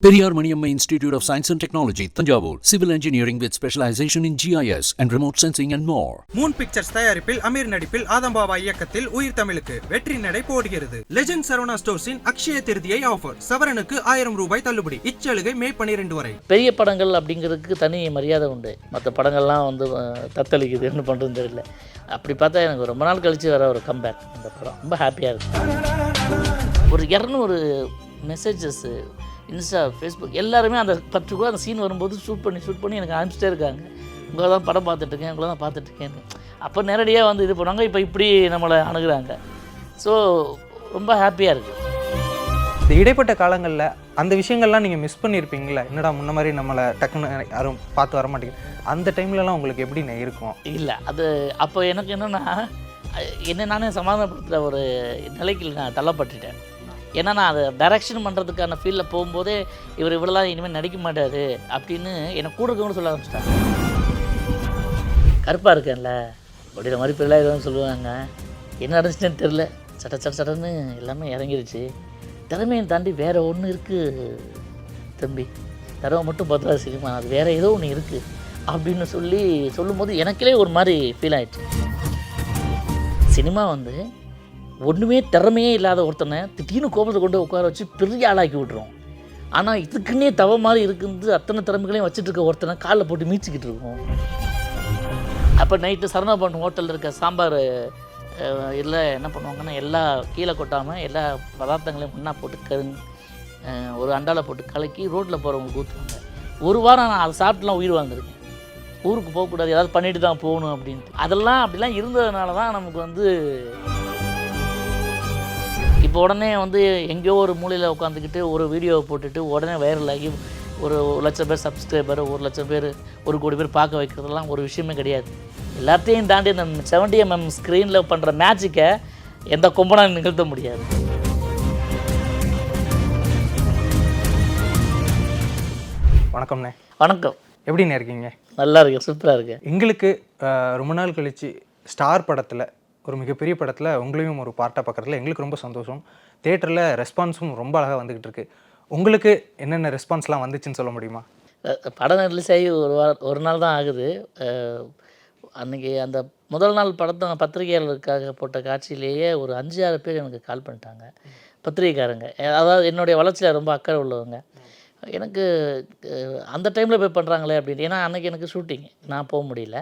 Periyar Maniamma Institute of Science and Technology, Tanjavur. Civil Engineering with specialization in GIS and remote sensing and more. Moon pictures தயாரிப்பில் அமீர் நடிப்பில் ஆதம்பாபா இயக்கத்தில் உயிர் தமிழுக்கு வெற்றி நடை போடுகிறது. லெஜெண்ட் சரவணா ஸ்டோர்ஸின் அக்ஷய திருதியை ஆஃபர். சவரனுக்கு 1000 ரூபாய் தள்ளுபடி. இச்சலுகை மே 12 வரை. பெரிய படங்கள் அப்படிங்கிறதுக்கு தனி மரியாதை உண்டு. மற்ற படங்கள்லாம் வந்து தத்தளிக்குது, என்ன பண்ணுறதுன்னு தெரியல. அப்படி பார்த்தா எனக்கு ரொம்ப நாள் கழித்து வர ஒரு கம்பேக் இந்த படம். ரொம்ப ஹாப்பியாக இருக்குது. ஒரு 200 மெசேஜஸ்ஸு இன்ஸ்டா, ஃபேஸ்புக் எல்லாருமே அந்த பர்டிகுலர் அந்த சீன் வரும்போது ஷூட் பண்ணி எனக்கு அனுப்பிச்சிட்டே இருக்காங்க. உங்களை தான் படம் பார்த்துட்ருக்கேன், உங்களை தான் பார்த்துட்ருக்கேன்னு. அப்போ நேரடியாக வந்து இது பண்ணுவாங்க, இப்போ இப்படி நம்மளை அணுகுறாங்க. ஸோ ரொம்ப ஹாப்பியாக இருக்குது. இந்த இடைப்பட்ட காலங்களில் அந்த விஷயங்கள்லாம் நீங்கள் மிஸ் பண்ணியிருப்பீங்களா? என்னடா முன்ன மாதிரி நம்மளை டக்குன்னு யாரும் பார்த்து வர மாட்டேங்குது, அந்த டைம்லலாம் உங்களுக்கு எப்படி இருக்கும்? இல்லை, அது அப்போ எனக்கு என்னென்னா என்ன நானே சமாதானப்படுத்துகிற ஒரு நிலைக்கு நான் தள்ளப்பட்டுட்டேன். ஏன்னா நான் அதை டைரக்ஷன் பண்ணுறதுக்கான ஃபீல்டில் போகும்போதே இவர் இவ்வளோலாம் இனிமேல் நடிக்க மாட்டார் அப்படின்னு என்னை கூட இருக்கவங்க சொல்ல ஆரம்பிச்சிட்டாங்க. கருப்பாக இருக்கேன்ல அப்படின்ற மாதிரி பிள்ளை எதுவும் சொல்லுவாங்க. என்ன நடந்துச்சுன்னு தெரில, சட்டன்னு எல்லாமே இறங்கிடுச்சு. திறமையை தாண்டி வேறு ஒன்று இருக்குது தம்பி, திறமை மட்டும் பார்த்தா சினிமா, அது வேறு ஏதோ ஒன்று இருக்குது அப்படின்னு சொல்லும்போது எனக்கே ஒரு மாதிரி ஃபீல் ஆகிடுச்சு. சினிமா வந்து ஒன்றுமே திறமையே இல்லாத ஒருத்தனை திடீர்னு கோபத்தை கொண்டு உட்கார வச்சு பெரிய ஆளாக்கி விட்ருவோம். ஆனால் இதுக்குன்னே தவ மாதிரி இருக்குது அத்தனை திறமைகளையும் வச்சுட்டு இருக்க ஒருத்தனை காலில் போட்டு மீச்சிக்கிட்டு இருக்கோம். அப்போ நைட்டு சரணபவன் ஹோட்டலில் இருக்க சாம்பார் இல்லை என்ன பண்ணுவாங்கன்னா எல்லாம் கீழே கொட்டாமல் எல்லா பதார்த்தங்களையும் ஒன்றா போட்டு ஒரு அண்டாவில் போட்டு கலக்கி ரோட்டில் போகிறவங்களுக்கு ஊற்றுவாங்க. ஒரு வாரம் நான் அதை சாப்பிட்டுலாம் உயிர் வாழ்ந்துருக்கேன். ஊருக்கு போகக்கூடாது, ஏதாவது பண்ணிட்டு தான் போகணும் அப்படின்ட்டு. அப்படிலாம் இருந்ததுனால தான் நமக்கு வந்து இப்போ உடனே வந்து எங்கேயோ ஒரு மூலையில் உட்காந்துக்கிட்டு ஒரு வீடியோவை போட்டுட்டு உடனே வைரல் ஆகி ஒரு 1,00,000 பேர் சப்ஸ்கிரைபர், 1,00,000 பேர், 1 கோடி பேர் பார்க்க வைக்கிறதுலாம் ஒரு விஷயமே கிடையாது. எல்லாத்தையும் தாண்டி அந்த 70mm ஸ்க்ரீனில் பண்ணுற மேட்சிக்கை எந்த கொம்பனாலும் நிகழ்த்த முடியாது. வணக்கம்ண்ணே. வணக்கம். எப்படிண்ணே இருக்கீங்க? நல்லா இருக்கேன், சூப்பராக இருக்கேன். எங்களுக்கு ரொம்ப நாள் கழித்து ஸ்டார் படத்தில், ஒரு மிகப்பெரிய படத்தில் உங்களையும் ஒரு பார்ட்டாக பார்க்குறதுல எங்களுக்கு ரொம்ப சந்தோஷம். தேட்டரில் ரெஸ்பான்ஸும் ரொம்ப அழகாக வந்துக்கிட்டு இருக்குது. உங்களுக்கு என்னென்ன ரெஸ்பான்ஸ்லாம் வந்துச்சுன்னு சொல்ல முடியுமா? படம் ரிலீஸ் ஆகி ஒரு நாள் தான் ஆகுது. அன்றைக்கி அந்த முதல் நாள் படத்தை பத்திரிகையாளருக்காக போட்ட காட்சியிலேயே ஒரு 5-6 பேர் எனக்கு கால் பண்ணிட்டாங்க, பத்திரிகைக்காரங்க. அதாவது என்னுடைய வளர்ச்சியில் ரொம்ப அக்கறை உள்ளவங்க. எனக்கு அந்த டைமில் போய் பண்ணுறாங்களே அப்படின்னு. ஏன்னா அன்றைக்கி எனக்கு ஷூட்டிங், நான் போக முடியல.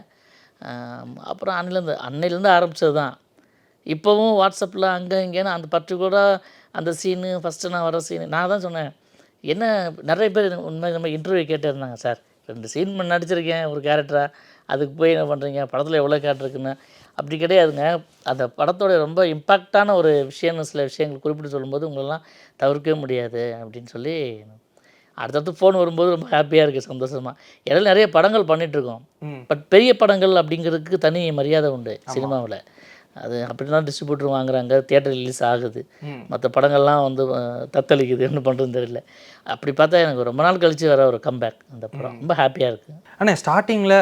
அப்புறம் அன்னையிலேருந்து ஆரம்பித்தது தான். இப்போவும் வாட்ஸ்அப்பில் அங்கே இங்கேன்னு அந்த பர்டிகுலராக அந்த சீனு, ஃபஸ்ட்டு நான் வர சீனு, நான் தான் சொன்னேன். என்ன நிறைய பேர் உண்மை நம்ம இன்டர்வியூ கேட்டிருந்தாங்க, சார் 2 சீன் நடிச்சிருக்கேன் ஒரு கேரக்டராக, அதுக்கு போய் என்ன பண்ணுறீங்க, படத்தில் எவ்வளோ கேரக்டருக்குன்னு. அப்படி கிடையாதுங்க. அந்த படத்தோட ரொம்ப இம்பேக்டான ஒரு விஷயம்னு சில விஷயங்கள் குறிப்பிட்டு சொல்லும்போது உங்களெல்லாம் தவிர்க்கவே முடியாது அப்படின்னு சொல்லி அடுத்தடுத்து ஃபோன் வரும்போது ரொம்ப ஹாப்பியாக இருக்குது, சந்தோஷமாக. இடையில நிறைய படங்கள் பண்ணிகிட்ருக்கோம். பட் பெரிய படங்கள் அப்படிங்கிறதுக்கு தனி மரியாதை உண்டு சினிமாவில். அது அப்படி தான் டிஸ்ட்ரிபியூட்டர் வாங்குறாங்க, தியேட்டர் ரிலீஸ் ஆகுது. மற்ற படங்கள்லாம் வந்து தத்தளிக்குது, என்ன பண்ணுறதுன்னு தெரியல. அப்படி பார்த்தா எனக்கு ரொம்ப நாள் கழித்து வர ஒரு கம்பேக் இந்த படம். ரொம்ப ஹாப்பியாக இருக்குது. ஆனால் ஸ்டார்டிங்கில்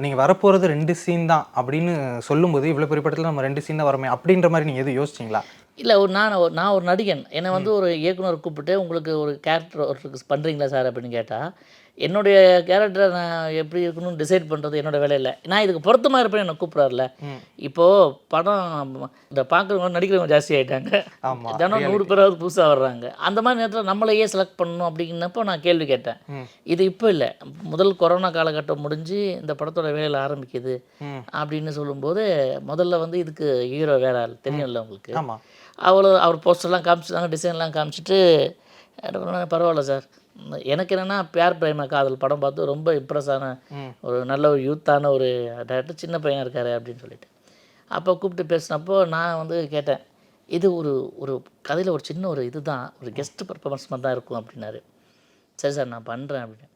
நீங்கள் வரப்போகிறது 2 சீன் தான் அப்படின்னு சொல்லும்போது, இவ்வளோ பெரிய படத்தில் நம்ம 2 சீன் தான் வரமே அப்படின்ற மாதிரி நீங்கள் எதுவும் யோசிச்சிங்களா? இல்லை, நான் ஒரு நடிகன். என்னை வந்து ஒரு இயக்குனர் கூப்பிட்டு உங்களுக்கு ஒரு கேரக்டர் ஒரு பண்ணுறீங்களா சார் அப்படின்னு கேட்டால், என்னுடைய கேரக்டரை நான் எப்படி இருக்கணும்னு டிசைட் பண்ணுறது என்னோடய வேலை இல்லை. நான் இதுக்கு பொருத்தமாக இருப்பேன், என்னை கூப்பிட்றாருல. இப்போது படம் இந்த பார்க்குறவங்க நடிக்கிறவங்க ஜாஸ்தி ஆகிட்டாங்க. தினம் 100 பேராவது புதுசாக வர்றாங்க. அந்த மாதிரி நேரத்தில் நம்மளையே செலக்ட் பண்ணணும் அப்படின்னப்போ நான் கேள்வி கேட்டேன். இது இப்போ இல்லை, முதல் கொரோனா காலகட்டம் முடிஞ்சு இந்த படத்தோட வேலையில் ஆரம்பிக்குது அப்படின்னு சொல்லும்போது, முதல்ல வந்து இதுக்கு ஹீரோ வேற தெரியும்ல உங்களுக்கு. அவர் போஸ்டர்லாம் காமிச்சிட்டாங்க, டிசைன்லாம் காமிச்சிட்டு பரவாயில்ல சார். எனக்கு என்னென்னா பேர் பிரேம காதல் படம் பார்த்து ரொம்ப இம்ப்ரெஸ் ஆன ஒரு நல்ல ஒரு யூத்தான ஒரு டேரக்டர், சின்ன பையன் இருக்கார் அப்படின்னு சொல்லிட்டு. அப்போ கூப்பிட்டு பேசினப்போ நான் வந்து கேட்டேன், இது ஒரு கதையில் ஒரு சின்ன ஒரு இது தான், ஒரு கெஸ்ட் பர்ஃபார்மன்ஸ் மாதிரி தான் இருக்கும் அப்படின்னாரு. சரி சார் நான் பண்ணுறேன் அப்படின்னு.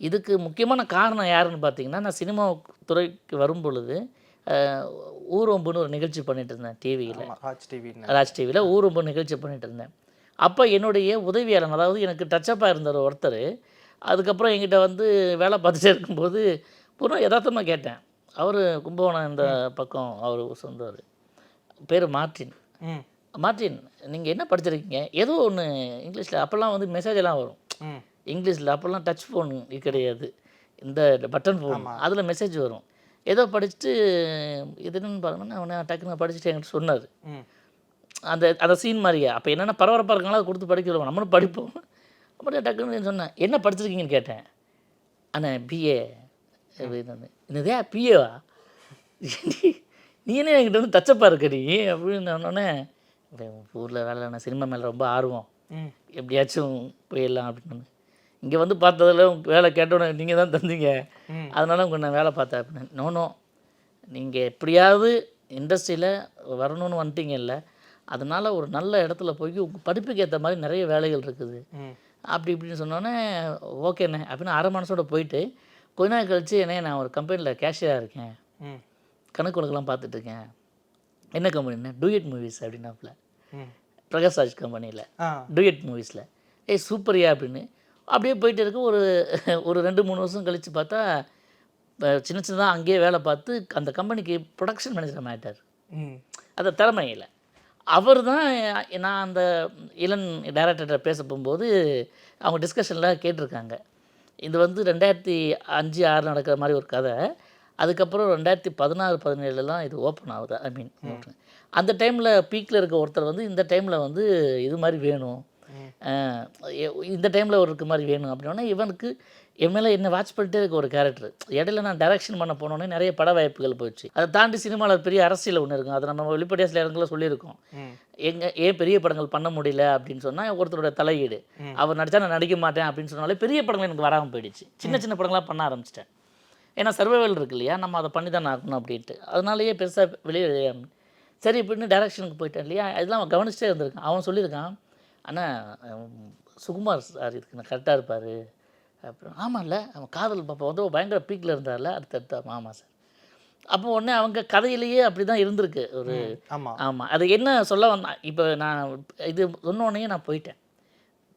இதுக்கு முக்கியமான காரணம் யாருன்னு பார்த்தீங்கன்னா, நான் சினிமா துறைக்கு வரும் பொழுது ஊரொம்புன்னு ஒரு நிகழ்ச்சி பண்ணிகிட்டு இருந்தேன் டிவியில், ராஜ் டிவியில் ஊரொம்பு நிகழ்ச்சி பண்ணிகிட்டு இருந்தேன். அப்போ என்னுடைய உதவியாளன், அதாவது எனக்கு டச்சப்பாக இருந்தார் ஒருத்தர், அதுக்கப்புறம் என்கிட்ட வந்து வேலை பார்த்துட்டே இருக்கும்போது பூரா யதார்த்தமாக கேட்டேன். அவர் கும்பகோணம் இந்த பக்கம் அவர் சொந்தவர், பேர் மார்ட்டின். மார்ட்டின் நீங்கள் என்ன படிச்சிருக்கீங்க? ஏதோ ஒன்று இங்கிலீஷில் அப்போல்லாம் வந்து மெசேஜெல்லாம் வரும், இங்கிலீஷில். அப்போல்லாம் டச் ஃபோன் கிடையாது, இந்த பட்டன் ஃபோன். அதில் மெசேஜ் வரும். ஏதோ படிச்சுட்டு இது என்னன்னு பாருங்கன்னா அவனை டக்குன்னு படிச்சுட்டு என்கிட்ட சொன்னார். அந்த அந்த சீன் மாதிரியே. அப்போ என்னென்ன பரபரப்பாக இருக்காங்களோ அதை கொடுத்து படிக்க விடுவோம், நம்மளும் படிப்போம். அப்புறம் டக்குன்னு சொன்னேன், என்ன படிச்சிருக்கீங்கன்னு கேட்டேன். அண்ணா பிஏ அப்படின்னு. என்னதே பிஏவா? நீ என்ன என்கிட்ட வந்து டச்சப்பாக இருக்க நீ அப்படின்னு சொன்னோன்னே, ஊரில் வேலை இல்லைண்ணா, சினிமா மேலே ரொம்ப ஆர்வம், எப்படியாச்சும் போயிடலாம் அப்படின்னு. இங்கே வந்து பார்த்ததில் வேலை கேட்டோன்னே நீங்கள் தான் தந்தீங்க, அதனால உங்கள் நான் வேலை பார்த்தேன் அப்படின்னு. நோ, நீங்கள் எப்படியாவது இண்டஸ்ட்ரியில் வரணும்னு வந்துட்டீங்க இல்லை, அதனால் ஒரு நல்ல இடத்துல போய் உங்கள் படிப்புக்கு ஏற்ற மாதிரி நிறைய வேலைகள் இருக்குது அப்படி இப்படின்னு சொன்னோன்னே, ஓகேண்ணே அப்படின்னு அரை மனசோட போயிட்டு கொஞ்ச நாள் கழிச்சு, என்ன நான் ஒரு கம்பெனியில் கேஷியராக இருக்கேன், கணக்கு வழக்கெல்லாம் பார்த்துட்ருக்கேன். என்ன கம்பெனின்னா டூயட் மூவிஸ் அப்படின்னாப்புல, பிரகாஷ் ராஜ் கம்பெனியில் டூயட் மூவிஸில். சூப்பரியா அப்படின்னு அப்படியே போயிட்டு இருக்கு. ஒரு 2-3 வருஷம் கழித்து பார்த்தா சின்ன சின்னதாக அங்கேயே வேலை பார்த்து அந்த கம்பெனிக்கு ப்ரொடக்ஷன் மேனேஜர் ஆகிட்டார். அந்த திறமையில் அவர் தான். நான் அந்த இளன் டைரக்டர்கிட்ட பேச போகும்போது அவங்க டிஸ்கஷனில் கேட்டிருக்காங்க, இது வந்து 2005-2006 நடக்கிற மாதிரி ஒரு கதை. அதுக்கப்புறம் 2016-17 இது ஓப்பன் ஆகுது. ஐ மீன் அந்த டைமில் பீக்கில் இருக்க ஒருத்தர் வந்து இந்த டைமில் வந்து இது மாதிரி வேணும், இந்த டைமில் ஒரு இருக்க மாதிரி வேணும் அப்படின்னா, இவனுக்கு என் மேலே என்ன வாட்ச் பண்ணிட்டே இருக்க ஒரு கேரக்டர். இடையில நான் டைரக்ஷன் பண்ண போனோன்னே நிறைய பட வாய்ப்புகள் போயிடுச்சு. அதை தாண்டி சினிமாவில் பெரிய அரசியல் ஒன்று இருக்கும், அதை நம்ம வெளிப்படையாக சில இடங்களில் சொல்லியிருக்கோம். ஏன் பெரிய படங்கள் பண்ண முடியல அப்படின்னு சொன்னால் ஒருத்தரோட தலையீடு. அவர் நடித்தா நான் நடிக்க மாட்டேன் அப்படின்னு சொன்னாலே பெரிய படங்கள் எனக்கு வராமல் போயிடுச்சு. சின்ன சின்ன படங்களாக பண்ண ஆரம்பிச்சிட்டேன். ஏன்னா சர்வைவல் இருக்கு இல்லையா, நம்ம அதை பண்ணி தான் ஆகணும் அப்படின்ட்டு. அதனாலேயே பெருசாக வெளியே சரி இப்படின்னு டைரக்ஷனுக்கு போயிட்டேன் இல்லையா. இதெல்லாம் அவன் கவனிச்சிட்டே இருந்திருக்கான். அவன் சொல்லியிருக்கான், ஆனால் சுகுமார் சார் இதுக்கு நான் கரெக்டாக இருப்பார் அப்புறம். ஆமாம் இல்லை, அவன் காதல் பாப்பா வந்து பயங்கர பீக்கில் இருந்தார்ல அடுத்தடுத்த. ஆமாம் சார். அப்போ உடனே அவங்க கதையிலேயே அப்படி தான் இருந்திருக்கு ஒரு. ஆமாம், அது என்ன சொல்ல வந்தான். இப்போ நான் இது சொன்னோடனே நான் போயிட்டேன்.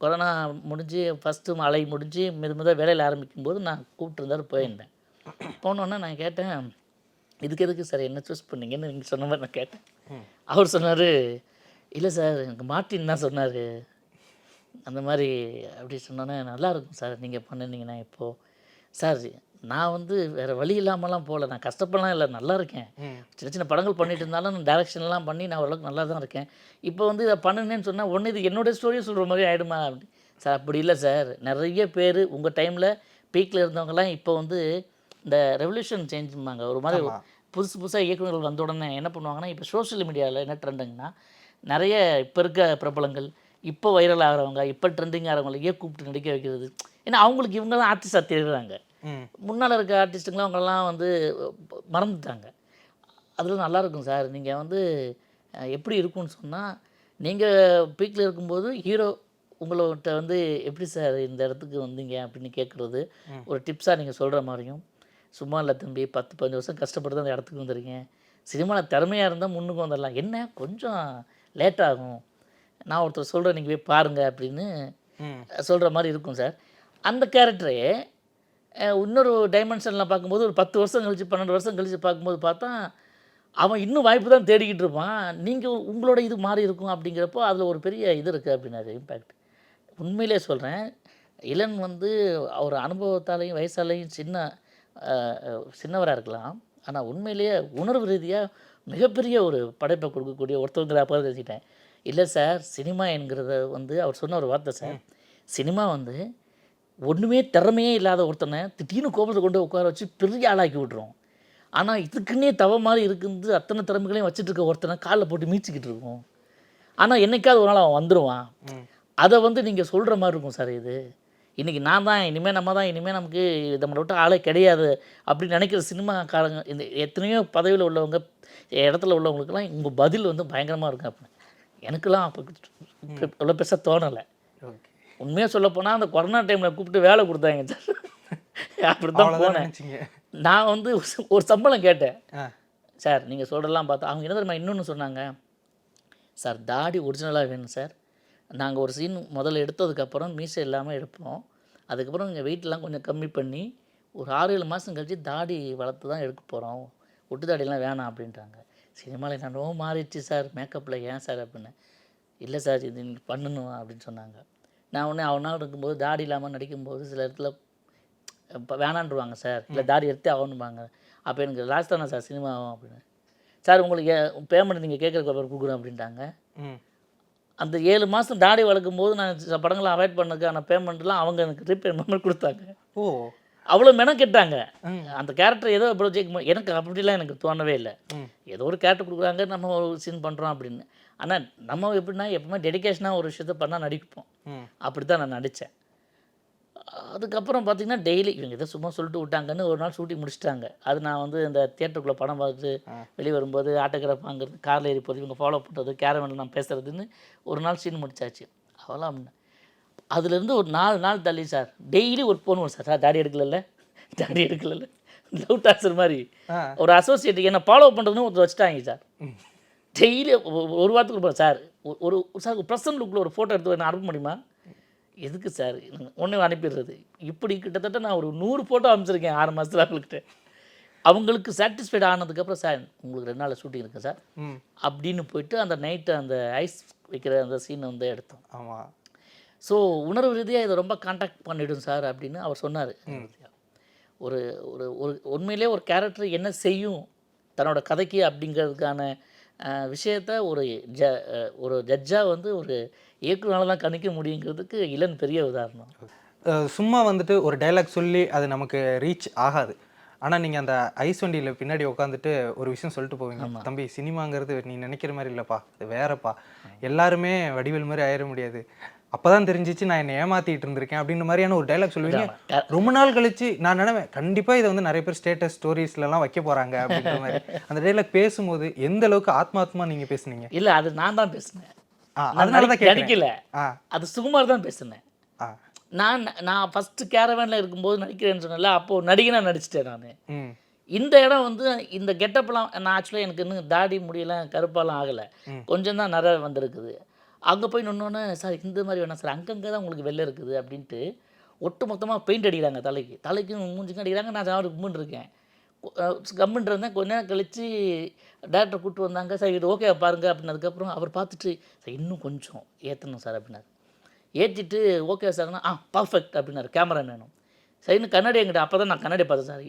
கொரோனா முடிஞ்சு ஃபஸ்ட்டு மழை முடிஞ்சு மெதுமெதாக வேலையில் ஆரம்பிக்கும்போது நான் கூப்பிட்டுருந்தாரு, போயிருந்தேன். போனோன்னே நான் கேட்டேன், இதுக்கு எதுக்கு சார் என்ன சூஸ் பண்ணீங்கன்னு நீங்கள் சொன்ன மாதிரி நான் கேட்டேன். அவர் சொன்னார், இல்லை சார் எனக்கு மார்ட்டின் தான் சொன்னார் அந்த மாதிரி அப்படி சொன்னோன்னே, நல்லாயிருக்கும் சார் நீங்கள் பண்ணினீங்கன்னா. இப்போது சார் நான் வந்து வேறு வழி இல்லாமலாம் போகல, நான் கஷ்டப்படலாம் இல்லை, நல்லா இருக்கேன். சின்ன சின்ன படங்கள் பண்ணிட்டு இருந்தாலும் நான் டைரக்ஷன்லாம் பண்ணி நான் ஓரளவுக்கு நல்லா தான் இருக்கேன். இப்போ வந்து இதை பண்ணுனேன்னு சொன்னால் ஒன்று இது என்னோடய ஸ்டோரியை சொல்கிற மாதிரி ஆகிடுமா அப்படி. சார் அப்படி இல்லை சார், நிறைய பேர் உங்கள் டைமில் பீக்கில் இருந்தவங்கலாம் இப்போ வந்து இந்த ரெவல்யூஷன் சேஞ்சும்பாங்க, ஒரு மாதிரி புதுசாக இயக்குநர்கள் வந்த உடனே என்ன பண்ணுவாங்கன்னா, இப்போ சோஷியல் மீடியாவில் என்ன ட்ரெண்டுங்கன்னா, நிறைய இப்போ இருக்க பிரபலங்கள், இப்போ வைரல் ஆகிறவங்க, இப்போ ட்ரெண்டிங் ஆகிறவங்களையே கூப்பிட்டு நடிக்க வைக்கிறது. ஏன்னா அவங்களுக்கு இவங்க தான் ஆர்டிஸ்டாக தெரியுறாங்க. முன்னால் இருக்க ஆர்டிஸ்ட்டுங்களாம் அவங்கெல்லாம் வந்து மறந்துட்டாங்க. அதில் நல்லாயிருக்கும் சார். நீங்கள் வந்து எப்படி இருக்கும்னு சொன்னால், நீங்கள் பீக்கில் இருக்கும்போது ஹீரோ உங்கள்கிட்ட வந்து எப்படி சார் இந்த இடத்துக்கு வந்தீங்க அப்படின்னு கேட்குறது ஒரு டிப்ஸாக நீங்கள் சொல்கிற மாதிரியும், சும்மா இல்லை தம்பி 10-15 வருஷம் கஷ்டப்பட்டு தான் அந்த இடத்துக்கு வந்துருக்கேன், சினிமாவில் திறமையாக இருந்தால் முன்னுக்கு வந்துடலாம், என்ன கொஞ்சம் லேட் ஆகும், நான் ஒருத்தர் சொல்கிறேன் நீங்கள் போய் பாருங்கள் அப்படின்னு சொல்கிற மாதிரி இருக்கும் சார். அந்த கேரக்டரே இன்னொரு டைமென்ஷனில் பார்க்கும்போது ஒரு 10 வருஷம் கழிச்சு 12 வருஷம் கழித்து பார்க்கும்போது பார்த்தா அவன் இன்னும் வாய்ப்பு தான் தேடிக்கிட்டு இருப்பான். நீங்கள் உங்களோட இது மாறி இருக்கும் அப்படிங்கிறப்போ அதில் ஒரு பெரிய இது இருக்குது அப்படின்னாரு இம்பேக்ட். உண்மையிலே சொல்கிறேன், இளன் வந்து அவர் அனுபவத்தாலையும் வயசாலையும் சின்னவராக இருக்கலாம், ஆனால் உண்மையிலேயே உணர்வு ரீதியாக மிகப்பெரிய ஒரு படைப்பை கொடுக்கக்கூடிய ஒருத்தவங்கிற அப்போ பேசிட்டேன். இல்லை சார், சினிமா என்கிறத வந்து அவர் சொன்ன ஒரு வார்த்தை சார், சினிமா வந்து ஒன்றுமே திறமையே இல்லாத ஒருத்தனை திடீர்னு கோபத்தை கொண்டு உட்கார வச்சு பெரிய ஆளாக்கி விட்ருவோம். ஆனால் இதுக்குன்னே தவ மாதிரி இருக்குது அத்தனை திறமைகளையும் வச்சுட்டு இருக்க ஒருத்தனை காலில் போட்டு மீச்சிக்கிட்டு இருக்கும். ஆனால் என்னைக்காவது ஒரு நாள் அவன் வந்துடுவான். அதை வந்து நீங்கள் சொல்கிற மாதிரி இருக்கும் சார். இது இன்றைக்கி நான் தான் இனிமேல் நம்ம தான் இனிமேல் நமக்கு நம்மளை விட்டு ஆளே கிடையாது அப்படின்னு நினைக்கிற சினிமாக்காரங்க, இந்த எத்தனையோ பதவியில் உள்ளவங்க இடத்துல உள்ளவங்களுக்கெல்லாம் உங்கள் பதில் வந்து பயங்கரமாக இருக்கும் அப்படின்னு. எனக்கெல்லாம் அப்போ இவ்வளோ பெருசாக தோணலை. உண்மையாக சொல்லப்போனால் அந்த கொரோனா டைமில் கூப்பிட்டு வேலை கொடுத்தாங்க சார். அப்படி தான் போனேன். நான் வந்து ஒரு சம்பளம் கேட்டேன் சார். நீங்கள் சொல்கிறலாம் பார்த்தா அவங்க என்ன தெரியுமா இன்னொன்று சொன்னாங்க, சார் தாடி ஒரிஜினலாக வேணும் சார், நாங்கள் ஒரு சீன் முதல்ல எடுத்ததுக்கப்புறம் மீசை இல்லாமல் எடுப்போம், அதுக்கப்புறம் எங்கள் வெயிட்லாம் கொஞ்சம் கம்மி பண்ணி ஒரு 6-7 மாதம் கழிச்சு தாடி வளர்த்து தான் எடுக்க போகிறோம், ஒட்டு தாடியெல்லாம் வேணாம் அப்படின்ட்டாங்க. சினிமாவில் என்னோ மாறிடுச்சு சார் மேக்கப்பில், ஏன் சார் அப்படின்னு. இல்லை சார் இது நீங்கள் பண்ணணும் அப்படின்னு சொன்னாங்க. நான் ஒன்று அவன் நாள் இருக்கும்போது தாடி இல்லாமல் நடிக்கும்போது சில இடத்துல இப்போ வேணான்றுவாங்க சார், இல்லை தாடி எடுத்தே ஆகணும்பாங்க. அப்போ எனக்கு லாஸ்ட் தானே சார் சினிமா ஆகும் அப்படின்னு. சார் உங்களுக்கு பேமெண்ட் நீங்கள் கேட்குறக்கு அப்புறம் கொடுக்குறேன் அப்படின்ட்டாங்க. அந்த 7 மாதம் தாடி வளர்க்கும் போது நான் சில படங்களை அவாய்ட் பண்ணதுக்கான பேமெண்ட்லாம் அவங்க எனக்கு ரீபேமெண்ட் கொடுத்தாங்க. ஓ, அவ்வளோ மெனக்கெட்டாங்க. அந்த கேரக்டர் ஏதோ ப்ரொஜெக்ட் எனக்கு அப்படிலாம் எனக்கு தோணவே இல்லை. ஏதோ ஒரு கேரக்டர் கொடுக்குறாங்க, நம்ம ஒரு சீன் பண்ணுறோம் அப்படின்னு. ஆனால் நம்ம எப்படின்னா எப்பவுமே டெடிக்கேஷனாக ஒரு விஷயத்த பண்ணால் நடிப்போம். அப்படி தான் நான் நடித்தேன். அதுக்கப்புறம் பார்த்திங்கன்னா டெய்லி இவங்க எதோ சும்மா சொல்லிட்டு விட்டாங்கன்னு ஒரு நாள் ஷூட்டிங் முடிச்சிட்டாங்க. அது நான் வந்து இந்த தியேட்டருக்குள்ளே படம் பார்த்துட்டு வெளியே வரும்போது ஆட்டோகிராஃப் வாங்குறது, காரில் ஏறி போகிறது, இவங்க ஃபாலோ பண்ணுறது, கேரவனில் நான் பேசுகிறதுன்னு ஒரு நாள் சீன் முடிச்சாச்சு. அவ்வளோ அதுலேருந்து ஒரு 4 நாள் தள்ளி சார் டெய்லி ஒரு ஃபோன் வரும் சார், தாடி எடுக்கல தாடி எடுக்கல லவ் டான்சர் மாதிரி ஒரு அசோசியேட் என்னை ஃபாலோ பண்ணுறதுன்னு ஒருத்தர் வச்சுட்டாங்க சார். டெய்லி ஒரு வாரத்துக்கு சார் ஒரு சார் ப்ரெசன்ட் லுக்கில் ஒரு ஃபோட்டோ எடுத்து நான் அனுப்ப முடியுமா? எதுக்கு சார் ஒன்று அனுப்பிடுறது. இப்படி கிட்டத்தட்ட நான் ஒரு 100 ஃபோட்டோ அனுப்பிச்சிருக்கேன் 6 மாதத்தில் அவங்கள்கிட்ட. அவங்களுக்கு சாட்டிஸ்ஃபைட் ஆனதுக்கப்புறம் சார் உங்களுக்கு 2 நாள் ஷூட்டிங் இருக்குது சார் அப்படின்னு போயிட்டு அந்த நைட்டு அந்த ஐஸ் வைக்கிற அந்த சீனை வந்து எடுத்தோம். ஆமாம். ஸோ உணர்வு ரீதியாக இதை ரொம்ப கான்டாக்ட் பண்ணிவிடும் சார் அப்படின்னு அவர் சொன்னார். ஒரு ஒரு ஒரு உண்மையிலே ஒரு கேரக்டர் என்ன செய்யும் தன்னோட கதைக்கு அப்படிங்கிறதுக்கான விஷயத்த ஒரு ஜட்ஜாக வந்து ஒரு இயக்குனரால் தான் கணிக்க முடியுங்கிறதுக்கு இளன் பெரிய உதாரணம். சும்மா வந்துட்டு ஒரு டைலாக் சொல்லி அது நமக்கு ரீச் ஆகாது. ஆனால் நீங்கள் அந்த ஐஸ் வண்டியில் பின்னாடி உட்காந்துட்டு ஒரு விஷயம் சொல்லிட்டு போவீங்க, தம்பி சினிமாங்கிறது நீ நினைக்கிற மாதிரி இல்லைப்பா, அது வேறப்பா, எல்லாருமே வடிவேல் மாதிரி ஆயிட முடியாது, அப்போதான் தெரிஞ்சிச்சு நான் என்னை ஏமாத்திட்டு இருந்திருக்கேன் அப்படின்ற மாதிரியான ஒரு டைலாக் சொல்லுவீங்க. ரொம்ப நாள் கழிச்சு நான் நினைவேன் கண்டிப்பாக இதை வந்து நிறைய பேர் ஸ்டேட்டஸ் ஸ்டோரிஸ்லாம் வைக்க போகிறாங்க அப்படின்ற மாதிரி. அந்த டைலாக் பேசும்போது எந்த அளவுக்கு ஆத்மாத்மா நீங்கள் பேசுனீங்க? இல்லை, அது நான் தான் பேசினேன், அதனால தான் நடிக்கல, அது சுகுமார் தான் பேசினேன். நான் ஃபஸ்ட்டு கேரவேனில் இருக்கும்போது நடிக்கிறேன்னு சொன்னல, அப்போது நடிகனாக நடிச்சிட்டேன் நான். இந்த இடம் வந்து இந்த கெட்டப்லாம் நான் ஆக்சுவலாக எனக்கு இன்னும் தாடி முடியெல்லாம் கருப்பாலாம் ஆகலை, கொஞ்சம் தான் நிறைய வந்திருக்குது. அங்கே போய் நின்னோன்னே சார் இந்த மாதிரி வேணாம் சார், அங்கங்கே தான் உங்களுக்கு வெள்ளை இருக்குது அப்படின்ட்டு ஒட்டு மொத்தமாக பெயிண்ட் அடிக்கிறாங்க, தலைக்கு மூஞ்சிக்கும் அடிக்கிறாங்க. நான் சார் கும்பின்னு இருக்கேன், கம்முன்னு இருந்தேன். கொஞ்ச நேரம் கழித்து டேரக்டர் கூப்பிட்டு வந்தாங்க, சார் இது ஓகே பாருங்க அப்படின்னதுக்கப்புறம் அவர் பார்த்துட்டு சார் இன்னும் கொஞ்சம் ஏற்றணும் சார் அப்படின்னாரு. ஏற்றிட்டு ஓகே சார்னா பர்ஃபெக்ட் அப்படின்னாரு. கேமரா வேணும் சரின்னு கண்ணாடி என்கிட்ட, அப்போ தான் நான் கண்ணாடி பார்த்தேன் சார்.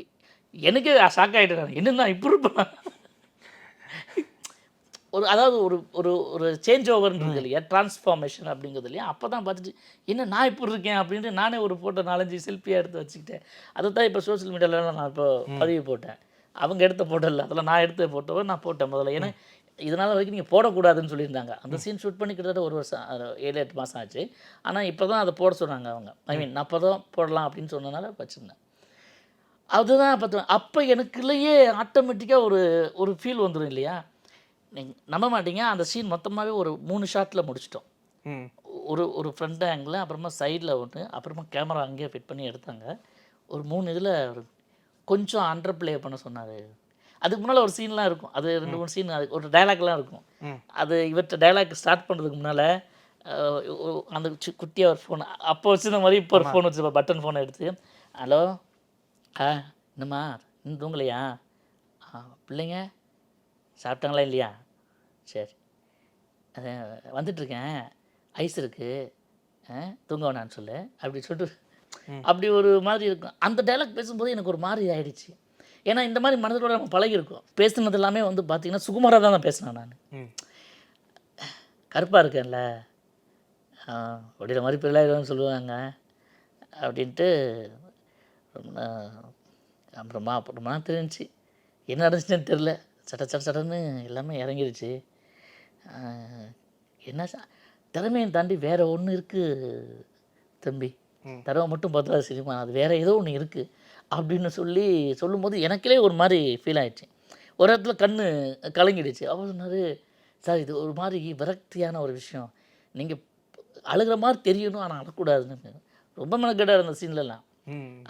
எனக்கே ஷாக் ஆகிட்டேன் நான், என்னென்னா இப்படி இருப்பேன் ஒரு அதாவது ஒரு ஒரு ஒரு சேஞ்ச் ஓவர்ன்றது இல்லையா, டிரான்ஸ்ஃபார்மேஷன் அப்படிங்கிறது இல்லையா. அப்போ தான் பார்த்துட்டு என்ன நான் இப்படி இருக்கேன் அப்படின்ட்டு நானே ஒரு ஃபோட்டோ 4-5 செல்ஃபியாக எடுத்து வச்சுக்கிட்டேன். அதை தான் இப்போ சோஷியல் மீடியாவில் நான் இப்போ பதிவு போட்டேன். அவங்க எடுத்த ஃபோட்டோ இல்லை, அதெல்லாம் நான் எடுத்த ஃபோட்டோவை நான் போட்டேன் முதல்ல. ஏன்னா இதனால் வரைக்கும் நீங்கள் போடக்கூடாதுன்னு சொல்லியிருந்தாங்க. அந்த சீன் ஷூட் பண்ணி கிட்டத்தட்ட 1 வருஷம் 7-8 மாதம் ஆச்சு. ஆனால் இப்போ தான் அதை போட சொன்னாங்க அவங்க. நான் அப்போ தான் போடலாம் அப்படின்னு சொன்னனால வச்சுருந்தேன். அதுதான் பார்த்தோம். அப்போ எனக்குள்ளேயே ஆட்டோமேட்டிக்காக ஒரு ஃபீல் வந்துடும் இல்லையா. நீங்கள் நம்ப மாட்டீங்க, அந்த சீன் மொத்தமாகவே ஒரு 3 ஷாட்டில் முடிச்சிட்டோம். ஒரு ஃப்ரண்ட் ஆங்கிள், அப்புறமா சைடில் ஒன்று, அப்புறமா கேமரா அங்கேயே ஃபிட் பண்ணி எடுத்தாங்க. ஒரு 3 இதில் கொஞ்சம் அண்டர் ப்ளே பண்ண சொன்னார். அதுக்கு முன்னால் ஒரு சீன்லாம் இருக்கும், அது 2-3 சீன், அது ஒரு டைலாக்லாம் இருக்கும். அது இவர்கிட்ட டைலாக் ஸ்டார்ட் பண்ணுறதுக்கு முன்னால் அந்த குட்டியாக ஒரு ஃபோன், அப்போ வச்சுருந்த மாதிரி இப்போ ஒரு ஃபோன் வச்சு பட்டன் ஃபோனை எடுத்து, ஹலோ என்னம்மா இன்னும் தூங்கலையா, பிள்ளைங்க சாப்பிட்டாங்களா இல்லையா, சரி வந்துட்டுருக்கேன், ஐஸ் இருக்குது தூங்க வேணான்னு சொல்லு அப்படி சொல்லிட்டு அப்படி ஒரு மாதிரி இருக்கும். அந்த டைலாக் பேசும்போது எனக்கு ஒரு மாதிரி ஆகிடுச்சு. ஏன்னா இந்த மாதிரி மனதோட நம்ம பழகிருக்கோம். பேசுனது எல்லாமே வந்து பார்த்திங்கன்னா சுகுமாராக தான் பேசினேன் நான். கருப்பாக இருக்கேன்ல ஒடிகிற மாதிரி பிள்ளைன்னு சொல்லுவாங்க அப்படின்ட்டு அப்புறமா தெரிஞ்சிச்சு என்ன நடந்துச்சுன்னு தெரில. சட்டன்னு எல்லாமே இறங்கிடுச்சு. என்ன திறமையை தாண்டி வேறு ஒன்று இருக்குது தம்பி, திறமை மட்டும் பார்த்தா சினிமா, அது வேறு ஏதோ ஒன்று இருக்குது அப்படின்னு சொல்லும்போது எனக்கே ஒரு மாதிரி ஃபீல் ஆகிடுச்சு. ஒரு இடத்துல கண் கலங்கிடுச்சு. அவர் சொன்னார், சார் இது ஒரு மாதிரி விரக்தியான ஒரு விஷயம், நீங்கள் அழுகிற மாதிரி தெரியணும் ஆனால் அழக்கூடாதுன்னு. ரொம்ப மெனக்கெட்டாக இருந்த சீன்லலாம்.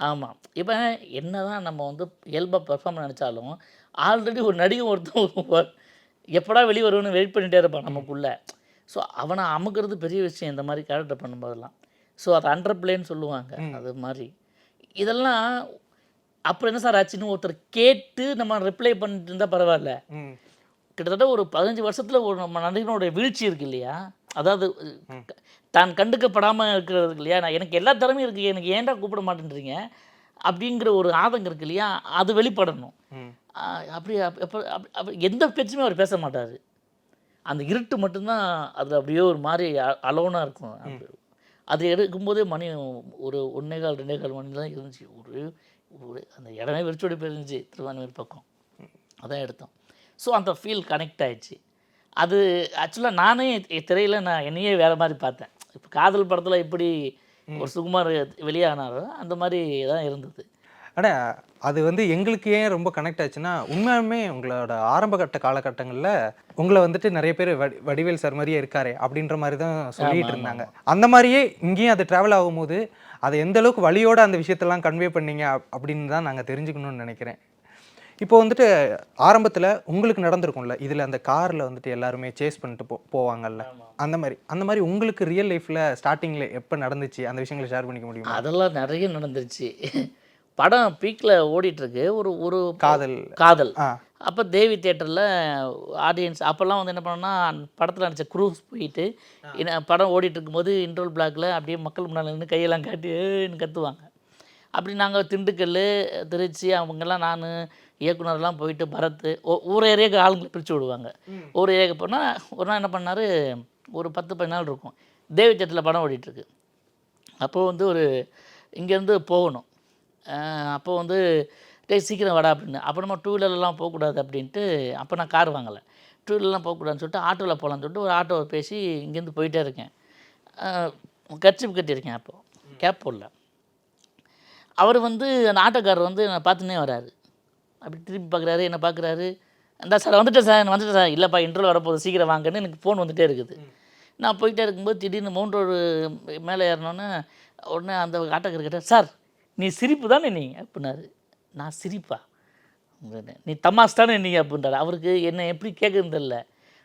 ஆமாம், இப்போ என்ன தான் நம்ம வந்து இயல்பாக பெர்ஃபார்ம் நினச்சாலும் ஆல்ரெடி ஒரு நடிகை ஒருத்தன் எப்படா வெளியே வருவோன்னு வெயிட் பண்ணிகிட்டே இருப்பான் நமக்குள்ளே. ஸோ அவனை அமுக்கிறது பெரிய விஷயம் இந்த மாதிரி கேரக்டர் பண்ணும்போதெல்லாம். ஸோ அது அண்டர் பிளேன்னு சொல்லுவாங்க. அது மாதிரி இதெல்லாம் அப்புறம் என்ன சார் ஆச்சுன்னு ஒருத்தர் கேட்டு நம்ம ரிப்ளை பண்ணிட்டு இருந்தால் பரவாயில்ல. கிட்டத்தட்ட ஒரு 15 வருஷத்தில் ஒரு நம்ம நடிகனுடைய வீழ்ச்சி இருக்கு இல்லையா, அதாவது தான் கண்டுக்கப்படாமல் இருக்கிறது இல்லையா, நான் எனக்கு எல்லா திறமையும் இருக்குது, எனக்கு ஏன்டா கூப்பிட மாட்டேன்றீங்க அப்படிங்கிற ஒரு ஆதங்கம் இருக்கு இல்லையா, அது வெளிப்படணும். அப்படி எப்போ எந்த பேச்சுமே அவர் பேச மாட்டார். அந்த இருட்டு மட்டும்தான் அது அப்படியே ஒரு மாதிரி அலோனாக இருக்கும். அது எடுக்கும்போதே மணி ஒரு 1:15 2:15 மணி தான் இருந்துச்சு. ஒரு அந்த இடமே வெறிச்சோடி போயிருந்துச்சு திருவான்மையூர் பக்கம். அதான் எடுத்தோம். ஸோ அந்த ஃபீல் கனெக்ட் ஆயிடுச்சு. அது ஆக்சுவலாக நானே திரையில் நான் என்னையே வேறு மாதிரி பார்த்தேன். இப்போ காதல் படத்தில் எப்படி ஒரு சுகுமார் வெளியானாரோ அந்த மாதிரி தான் இருந்தது. ஆனால் அது வந்து எங்களுக்கு ஏன் ரொம்ப கனெக்ட் ஆச்சுன்னா, உண்மையாலுமே உங்களோட ஆரம்பகட்ட காலகட்டங்களில் உங்களை வந்துட்டு நிறைய பேர் வடிவேல் சார் மாதிரியே இருக்காரே அப்படின்ற மாதிரி தான் சொல்லிட்டு இருந்தாங்க. அந்த மாதிரியே இங்கேயும் அது ட்ராவல் ஆகும்போது அதை எந்த அளவுக்கு வழியோட அந்த விஷயத்தெல்லாம் கன்வே பண்ணீங்க அப்படின்னு தான் நாங்கள் தெரிஞ்சுக்கணும்னு நினைக்கிறேன். இப்போ வந்துட்டு ஆரம்பத்தில் உங்களுக்கு நடந்திருக்கும்ல, இதில் அந்த காரில் வந்துட்டு எல்லாருமே சேஸ் பண்ணிட்டு போவாங்கல்ல, அந்த மாதிரி உங்களுக்கு ரியல் லைஃப்பில் ஸ்டார்டிங்கில் எப்போ நடந்துச்சு, அந்த விஷயங்களை ஷேர் பண்ணிக்க முடியுமா? அதெல்லாம் நிறைய நடந்துருச்சு. படம் பீக்கில் ஓடிட்டுருக்கு. ஒரு காதல் அப்போ தேவி தேட்டரில் ஆடியன்ஸ் அப்போல்லாம் வந்து என்ன பண்ணோன்னா, படத்தில் நடித்த குரூஸ் போயிட்டு படம் ஓடிட்டு இருக்கும்போது இன்ட்ரோல் பிளாக்ல அப்படியே மக்கள் முன்னால் நின்று கையெல்லாம் காட்டி கத்துவாங்க. அப்படி நாங்கள் திண்டுக்கல், திருச்சி அவங்கெல்லாம் நான் இயக்குனர்லாம் போயிட்டு பரத் ஒரு ஏரியாவுக்கு ஆளுங்களை பிரித்து விடுவாங்க. ஒரு ஏரியாவுக்கு போனால் ஒரு நாள் என்ன பண்ணார், ஒரு 10-15 நாள் இருக்கும், தேவி தேட்டரில் படம் ஓடிட்டுருக்கு. அப்போது வந்து ஒரு இங்கேருந்து போகணும். அப்போ வந்து டேய் சீக்கிரம் வாடா அப்படின்னு. அப்போ நம்ம 2 வீலர்லாம் போகக்கூடாது அப்படின்ட்டு, அப்போ நான் கார் வாங்கலை, 2 வீலர்லாம் போகக்கூடாதுன்னு சொல்லிட்டு ஆட்டோவில் போகலான்னு சொல்லிட்டு ஒரு ஆட்டோவை பேசி இங்கேருந்து போயிட்டே இருக்கேன். கர்ச்சீப் கட்டியிருக்கேன், அப்போது கேப் போடல. அவர் வந்து அந்த ஆட்டோக்காரர் வந்து என்னை பார்த்துன்னே வராரு. அப்படி திருப்பி பார்க்குறாரு, என்னை பார்க்குறாரு. இந்த சார் வந்துட்டேன் சார். இல்லைப்பா இன்டர்வியூ வரப்போகுது சீக்கிரம் வாங்கன்னு எனக்கு ஃபோன் வந்துகிட்டே இருக்குது. நான் போயிட்டே இருக்கும்போது திடீர்னு மவுண்ட் ரோடு மேலே ஏறினோன்னே உடனே அந்த ஆட்டோக்காரர் கேட்டார், சார் நீ சிரிப்பு தானே நீங்கள் அப்படின்னாரு. நான் சிரிப்பா, நீ தமாஸ் தானே நீங்கள் அப்படின்றாரு. அவருக்கு என்னை எப்படி கேட்குறது தெரியல.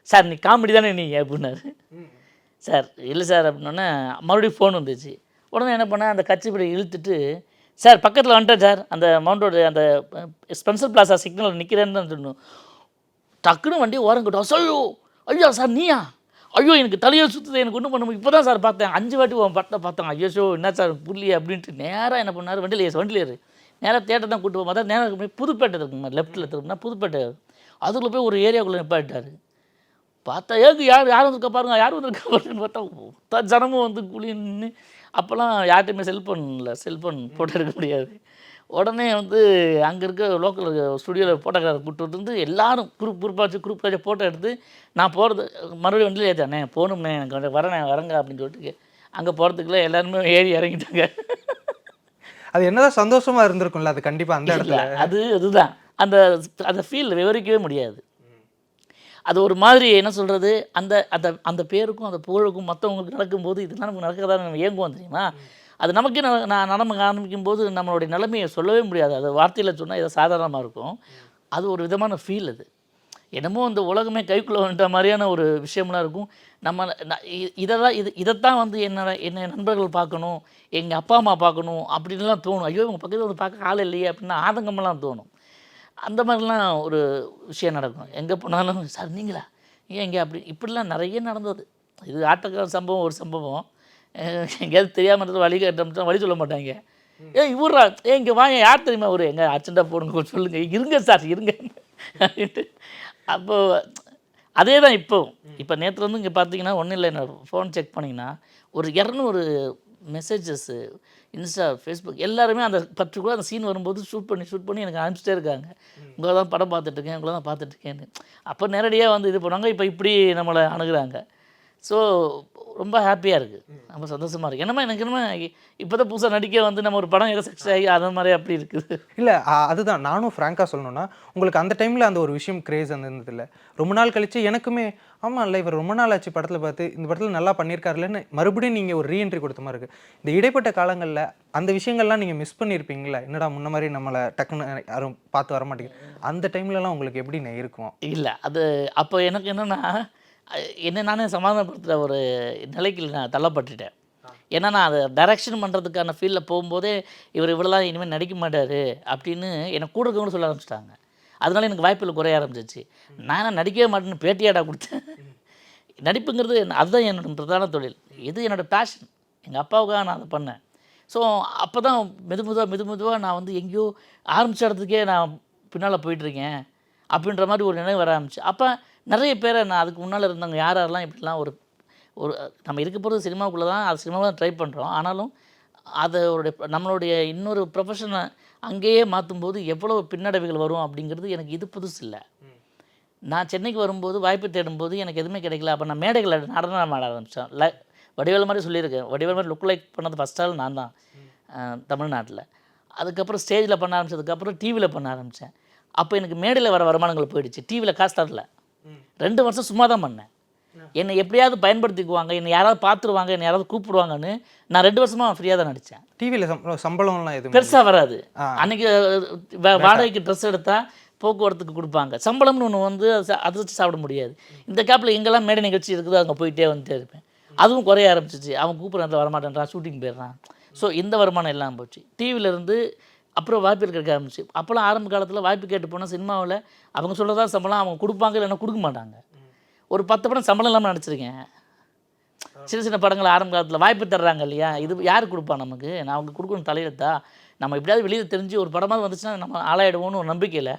சார் நீ காமெடி தானே நீங்கள் அப்படின்னாரு. சார் இல்லை சார் அப்படின்னோடனே மறுபடியும் ஃபோன் வந்துச்சு. உடனே என்ன பண்ணேன், அந்த கட்சிப்படி இழுத்துட்டு, சார் பக்கத்தில் வந்துட்டேன் சார், அந்த மவுண்ட் ரோடு அந்த ஸ்பென்சர் பிளாசா சிக்னல் நிற்கிறேன்னு தான் சொல்லணும். டக்குன்னு வண்டி ஓரங்கிட்டோம். ஐயோ சார் நீயா, ஐயோ எனக்கு தலையை சுற்றுது, எனக்கு ஒன்றும் பண்ண இப்போ தான் சார் பார்த்தேன், 5 வாட்டி உன் பட்டை பார்த்தேன், ஐயோ என்ன சார் புரியலையே அப்படின்ட்டு நேராக என்ன பண்ணார், வண்டியில் நேராக தேட்டர் தான் கூட்டு போகும். அதான் நேராக புதுப்பேட்டை இருக்குங்க, லெஃப்ட்டில் திரும்பினா புதுப்பேட்டை, அதுக்குள்ளே போய் ஒரு ஏரியாவுக்குள்ளே நிப்பாட்டார். பார்த்தா யார் வந்திருக்கா பாருங்க, யார் வந்திருக்கா பாருங்கன்னு பார்த்தா ஜனமும் வந்து குளின்னு. அப்போல்லாம் யார்கிட்டையுமே செல்ஃபோன் ஃபோட்டோ எடுக்க முடியாது. உடனே வந்து அங்கே இருக்க லோக்கல் ஸ்டுடியோவில் ஃபோட்டோகிராஃபர் கூப்பிட்டு வந்து எல்லோரும் குரூப்பாச்சு ஃபோட்டோ எடுத்து, நான் போகிறது மறுபடியும் வண்டியில் ஏற்றானே போகணும்ண்ணே எனக்கு கொஞ்சம் வரங்க அப்படின்னு சொல்லிட்டு அங்கே போகிறதுக்குள்ள எல்லாருமே ஏறி இறங்கிட்டாங்க. அது என்னதான் சந்தோஷமாக இருந்திருக்கும்ல அது கண்டிப்பாக அந்த இடத்துல. அதுதான் அந்த ஃபீல் விவரிக்கவே முடியாது. அது ஒரு மாதிரி என்ன சொல்கிறது, அந்த அந்த அந்த பேருக்கும் அந்த புகழுக்கும் மற்றவங்களுக்கு நடக்கும்போது இதெல்லாம் நமக்கு நடக்கிறதா நம்ம ஏங்குவோம் தெரியுமா. அது நமக்கே நான் நடக்க ஆரம்பிக்கும் போது நம்மளுடைய நிலைமையை சொல்லவே முடியாது. அது வார்த்தையில் சொன்னால் இதை சாதாரணமாக இருக்கும். அது ஒரு விதமான ஃபீல். அது என்னமோ இந்த உலகமே கைக்குள்ளே வந்துட்ட மாதிரியான ஒரு விஷயம்லாம் இருக்கும். நம்ம இதைத்தான் வந்து என்னை நண்பர்கள் பார்க்கணும், எங்கள் அப்பா அம்மா பார்க்கணும் அப்படின்லாம் தோணும். ஐயோ இவங்க பக்கத்தில் வந்து பார்க்க ஆள் இல்லையே அப்படின்னு ஆதங்கமெல்லாம் தோணும். அந்த மாதிரிலாம் ஒரு விஷயம் நடக்கும். எங்கே போனாலும் சார் நீங்களா, ஏன் எங்கே இப்படிலாம் நிறைய நடந்தது. இது ஆட்டக்கார சம்பவம் ஒரு சம்பவம். எங்கேயாவது தெரியாமல் இருந்தால் வழி சொல்ல மாட்டாங்க. இவரா இங்கே வாங்க, யார் தெரியுமா ஒரு எங்கே அர்ஜென்ட்டாக போடுங்க கொஞ்சம் சொல்லுங்கள், இருங்க சார் இருங்க அப்படின்ட்டு. அப்போது அதே தான் இப்போ நேற்று வந்து இங்கே பார்த்தீங்கன்னா ஒன்றும் இல்லை, என்ன ஃபோன் செக் பண்ணிங்கன்னா ஒரு 200 மெசேஜஸ்ஸு இன்ஸ்டா ஃபேஸ்புக் எல்லாருமே அந்த பர்டிகுலர் அந்த சீன் வரும்போது ஷூட் பண்ணி எனக்கு அனுப்பிச்சிட்டே இருக்காங்க. உங்களை தான் படம் பார்த்துட்ருக்கேன்னு. அப்போ நேரடியாக வந்து இது பண்ணுவாங்க, இப்போ இப்படி நம்மளை அணுகுறாங்க. ஸோ ரொம்ப ஹாப்பியாக இருக்குது, ரொம்ப சந்தோஷமாக இருக்குது. எனக்கு என்னமோ இப்போ தான் புதுசாக நடிக்க வந்து நம்ம ஒரு படம் எதாவது சக்ஸஸ் ஆகி அது மாதிரி அப்படி இருக்குது. இல்லை அதுதான் நானும் ஃப்ராங்காக சொல்லணுன்னா, உங்களுக்கு அந்த டைமில் அந்த ஒரு விஷயம் க்ரேஸ் அந்த இருந்ததில்ல. ரொம்ப நாள் கழித்து எனக்குமே ஆமாம் இல்லை இவர் ரொம்ப நாள் ஆச்சு படத்தில் பார்த்து, இந்த படத்தில் நல்லா பண்ணியிருக்காருலன்னு மறுபடியும் நீங்கள் ஒரு ரீஎன்ட்ரி கொடுத்த மாதிரி இருக்குது. இந்த இடைப்பட்ட காலங்களில் அந்த விஷயங்கள்லாம் நீங்கள் மிஸ் பண்ணியிருப்பீங்களா, என்னடா முன்ன மாதிரி நம்மளை டக்குன்னு யாரும் பார்த்து வர மாட்டேங்குது, அந்த டைம்லலாம் உங்களுக்கு எப்படி இருக்கும்? இல்லை அது அப்போ எனக்கு என்னென்னா, என்னை நானே சமாதானப்படுத்துகிற ஒரு நிலைக்கு நான் தள்ளப்பட்டுட்டேன். ஏன்னா நான் அதை டைரக்ஷன் பண்ணுறதுக்கான ஃபீல்டில் போகும்போதே இவர் இவ்வளோலாம் இனிமேல் நடிக்க மாட்டார் அப்படின்னு என்னை கூட இருக்கவங்க சொல்ல ஆரம்பிச்சிட்டாங்க. அதனால எனக்கு வாய்ப்புகள் குறைய ஆரம்பிச்சிச்சு. நான் என்ன நடிக்கவே மாட்டேன்னு பேட்டியாடா கொடுத்தேன். நடிப்புங்கிறது அதுதான் என்னோட பிரதான தொழில். இது என்னோடய பேஷன். எங்கள் அப்பாவுக்காக நான் அதை பண்ணேன். ஸோ அப்போ தான் மெதுமெதுவாக நான் வந்து எங்கேயோ ஆரம்பித்த இடத்துக்கே நான் பின்னால் போயிட்டுருக்கேன் அப்படின்ற மாதிரி ஒரு நினைவு வர ஆரம்பிச்சு. அப்போ நிறைய பேரை நான் அதுக்கு முன்னால் இருந்தவங்க யாரெல்லாம் இப்படிலாம் ஒரு ஒரு நம்ம இருக்க போகிறது சினிமாவுக்குள்ளே தான், அது சினிமாவில் தான் ட்ரை பண்ணுறோம். ஆனாலும் அதோடைய நம்மளுடைய இன்னொரு ப்ரொஃபஷனை அங்கேயே மாற்றும்போது எவ்வளோ பின்னடைவுகள் வரும் அப்படிங்கிறது எனக்கு இது புதுசு இல்லை. நான் சென்னைக்கு வரும்போது வாய்ப்பு தேடும்போது எனக்கு எதுவுமே கிடைக்கல. அப்போ நான் மேடைகளில் நடனம் ஆட ஆரம்பித்தேன். வடிவேல் மாதிரி சொல்லியிருக்கேன். வடிவேல் மாதிரி லுக் லைக் பண்ணது ஃபஸ்ட் ஆள் நான் தான் தமிழ்நாட்டில். அதுக்கப்புறம் ஸ்டேஜில் பண்ண ஆரம்பித்ததுக்கப்புறம் டிவியில் பண்ண ஆரம்பித்தேன். அப்போ எனக்கு மேடையில் வர வருமானங்கள் போயிடுச்சு. டிவியில் காசு தரல. 2 வருஷம் சும்மா தான் பண்ணேன். என்னை எப்படியாவது பயன்படுத்திக்குவாங்க, என்னை யாராவது பார்த்துருவாங்க, என்னை யாராவது கூப்பிடுவாங்கன்னு நான் 2 வருஷமாக ஃப்ரீயாக தான் நடித்தேன். டிவியில் சம்பளம்லாம் எதுவும் பெருசாக வராது. அன்றைக்கி வாடகைக்கு ட்ரெஸ் எடுத்தால் போக்குவரத்துக்கு கொடுப்பாங்க. சம்பளம்னு ஒன்று வந்து அதை வச்சு சாப்பிட முடியாது. இந்த கேப்பில் எங்கெல்லாம் மேடை நிகழ்ச்சி இருக்குதோ அங்கே போயிட்டே வந்துட்டே இருப்பேன். அதுவும் குறைய ஆரம்பிச்சிச்சு. அவன் கூப்பிட்றதுல வரமாட்டேன்றான், ஷூட்டிங் போயிடுறான். ஸோ இந்த வருமானம் எல்லாம் போச்சு. டிவியிலேருந்து அப்புறம் வாய்ப்பு கிடைக்க ஆரம்பிச்சு. அப்போல்லாம் ஆரம்ப காலத்தில் வாய்ப்பு கேட்டு போனால் சினிமாவில் அவங்க சொல்கிறதா சம்பளம் அவங்க கொடுப்பாங்க, இல்லைன்னா கொடுக்க மாட்டாங்க. ஒரு 10 படம் சம்பளம் இல்லாமல் நடிச்சிருக்கேன். சின்ன சின்ன படங்கள் ஆரம்ப காலத்தில் வாய்ப்பு தர்றாங்க இல்லையா, இது யார் கொடுப்பா நமக்கு? நான் அவங்க கொடுக்கணும் தலையெழுத்தா? நம்ம எப்படியாவது வெளியில் தெரிஞ்சு ஒரு படமாக வந்துச்சுன்னா நம்ம ஆளாயிடுவோன்னு ஒரு நம்பிக்கையில்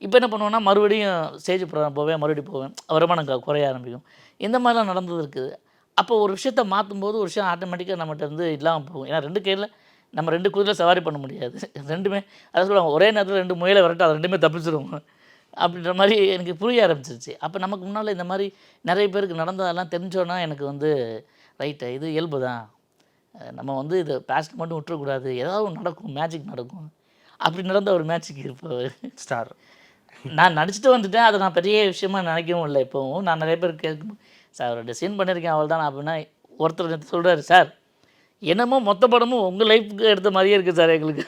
இப்போ என்ன பண்ணுவோன்னா மறுபடியும் ஸ்டேஜ் ப்ரோக்ராம் போவேன், மறுபடியும் போவேன், வருமானம் குறைய ஆரம்பிக்கும். இந்த மாதிரிலாம் நடந்தது இருக்குது. அப்போ ஒரு விஷயத்தை மாற்றும்போது ஒரு விஷயம் ஆட்டோமேட்டிக்காக நம்மகிட்ட இருந்து இல்லாமல் போகும். ஏன்னா 2 கையில் நம்ம 2 குதிரையில் சவாரி பண்ண முடியாது. 2மே அதை சொல்லுவாங்க, ஒரே நேரத்தில் 2 முயலை விரட்டு, அது 2மே தப்பிச்சிருவோம் அப்படின்ற மாதிரி எனக்கு புரிய ஆரம்பிச்சிருச்சு. அப்போ நமக்கு முன்னால் இந்த மாதிரி நிறைய பேருக்கு நடந்ததெல்லாம் தெரிஞ்சோன்னா எனக்கு வந்து ரைட்டு, இது இயல்பு தான், நம்ம வந்து இதை பேஷன் மட்டும் விட்டுறக்கூடாது, ஏதாவது ஒன்று நடக்கும், மேஜிக் நடக்கும். அப்படி நடந்த ஒரு மேஜிக் இருப்பவர் ஸ்டார். நான் நடிச்சுட்டு வந்துட்டேன். அதை நான் பெரிய விஷயமா நினைக்கவும் இல்லை. இப்போவும் நான் நிறைய பேர் கேட்கும், சார் ஒரு டிசைன் பண்ணியிருக்கேன் அவள் தான் அப்படின்னா, ஒருத்தர் சொல்கிறாரு, சார் என்னமோ மொத்த படமும் உங்கள் லைஃப்க்கு எடுத்த மாதிரியே இருக்குது சார் எங்களுக்கு.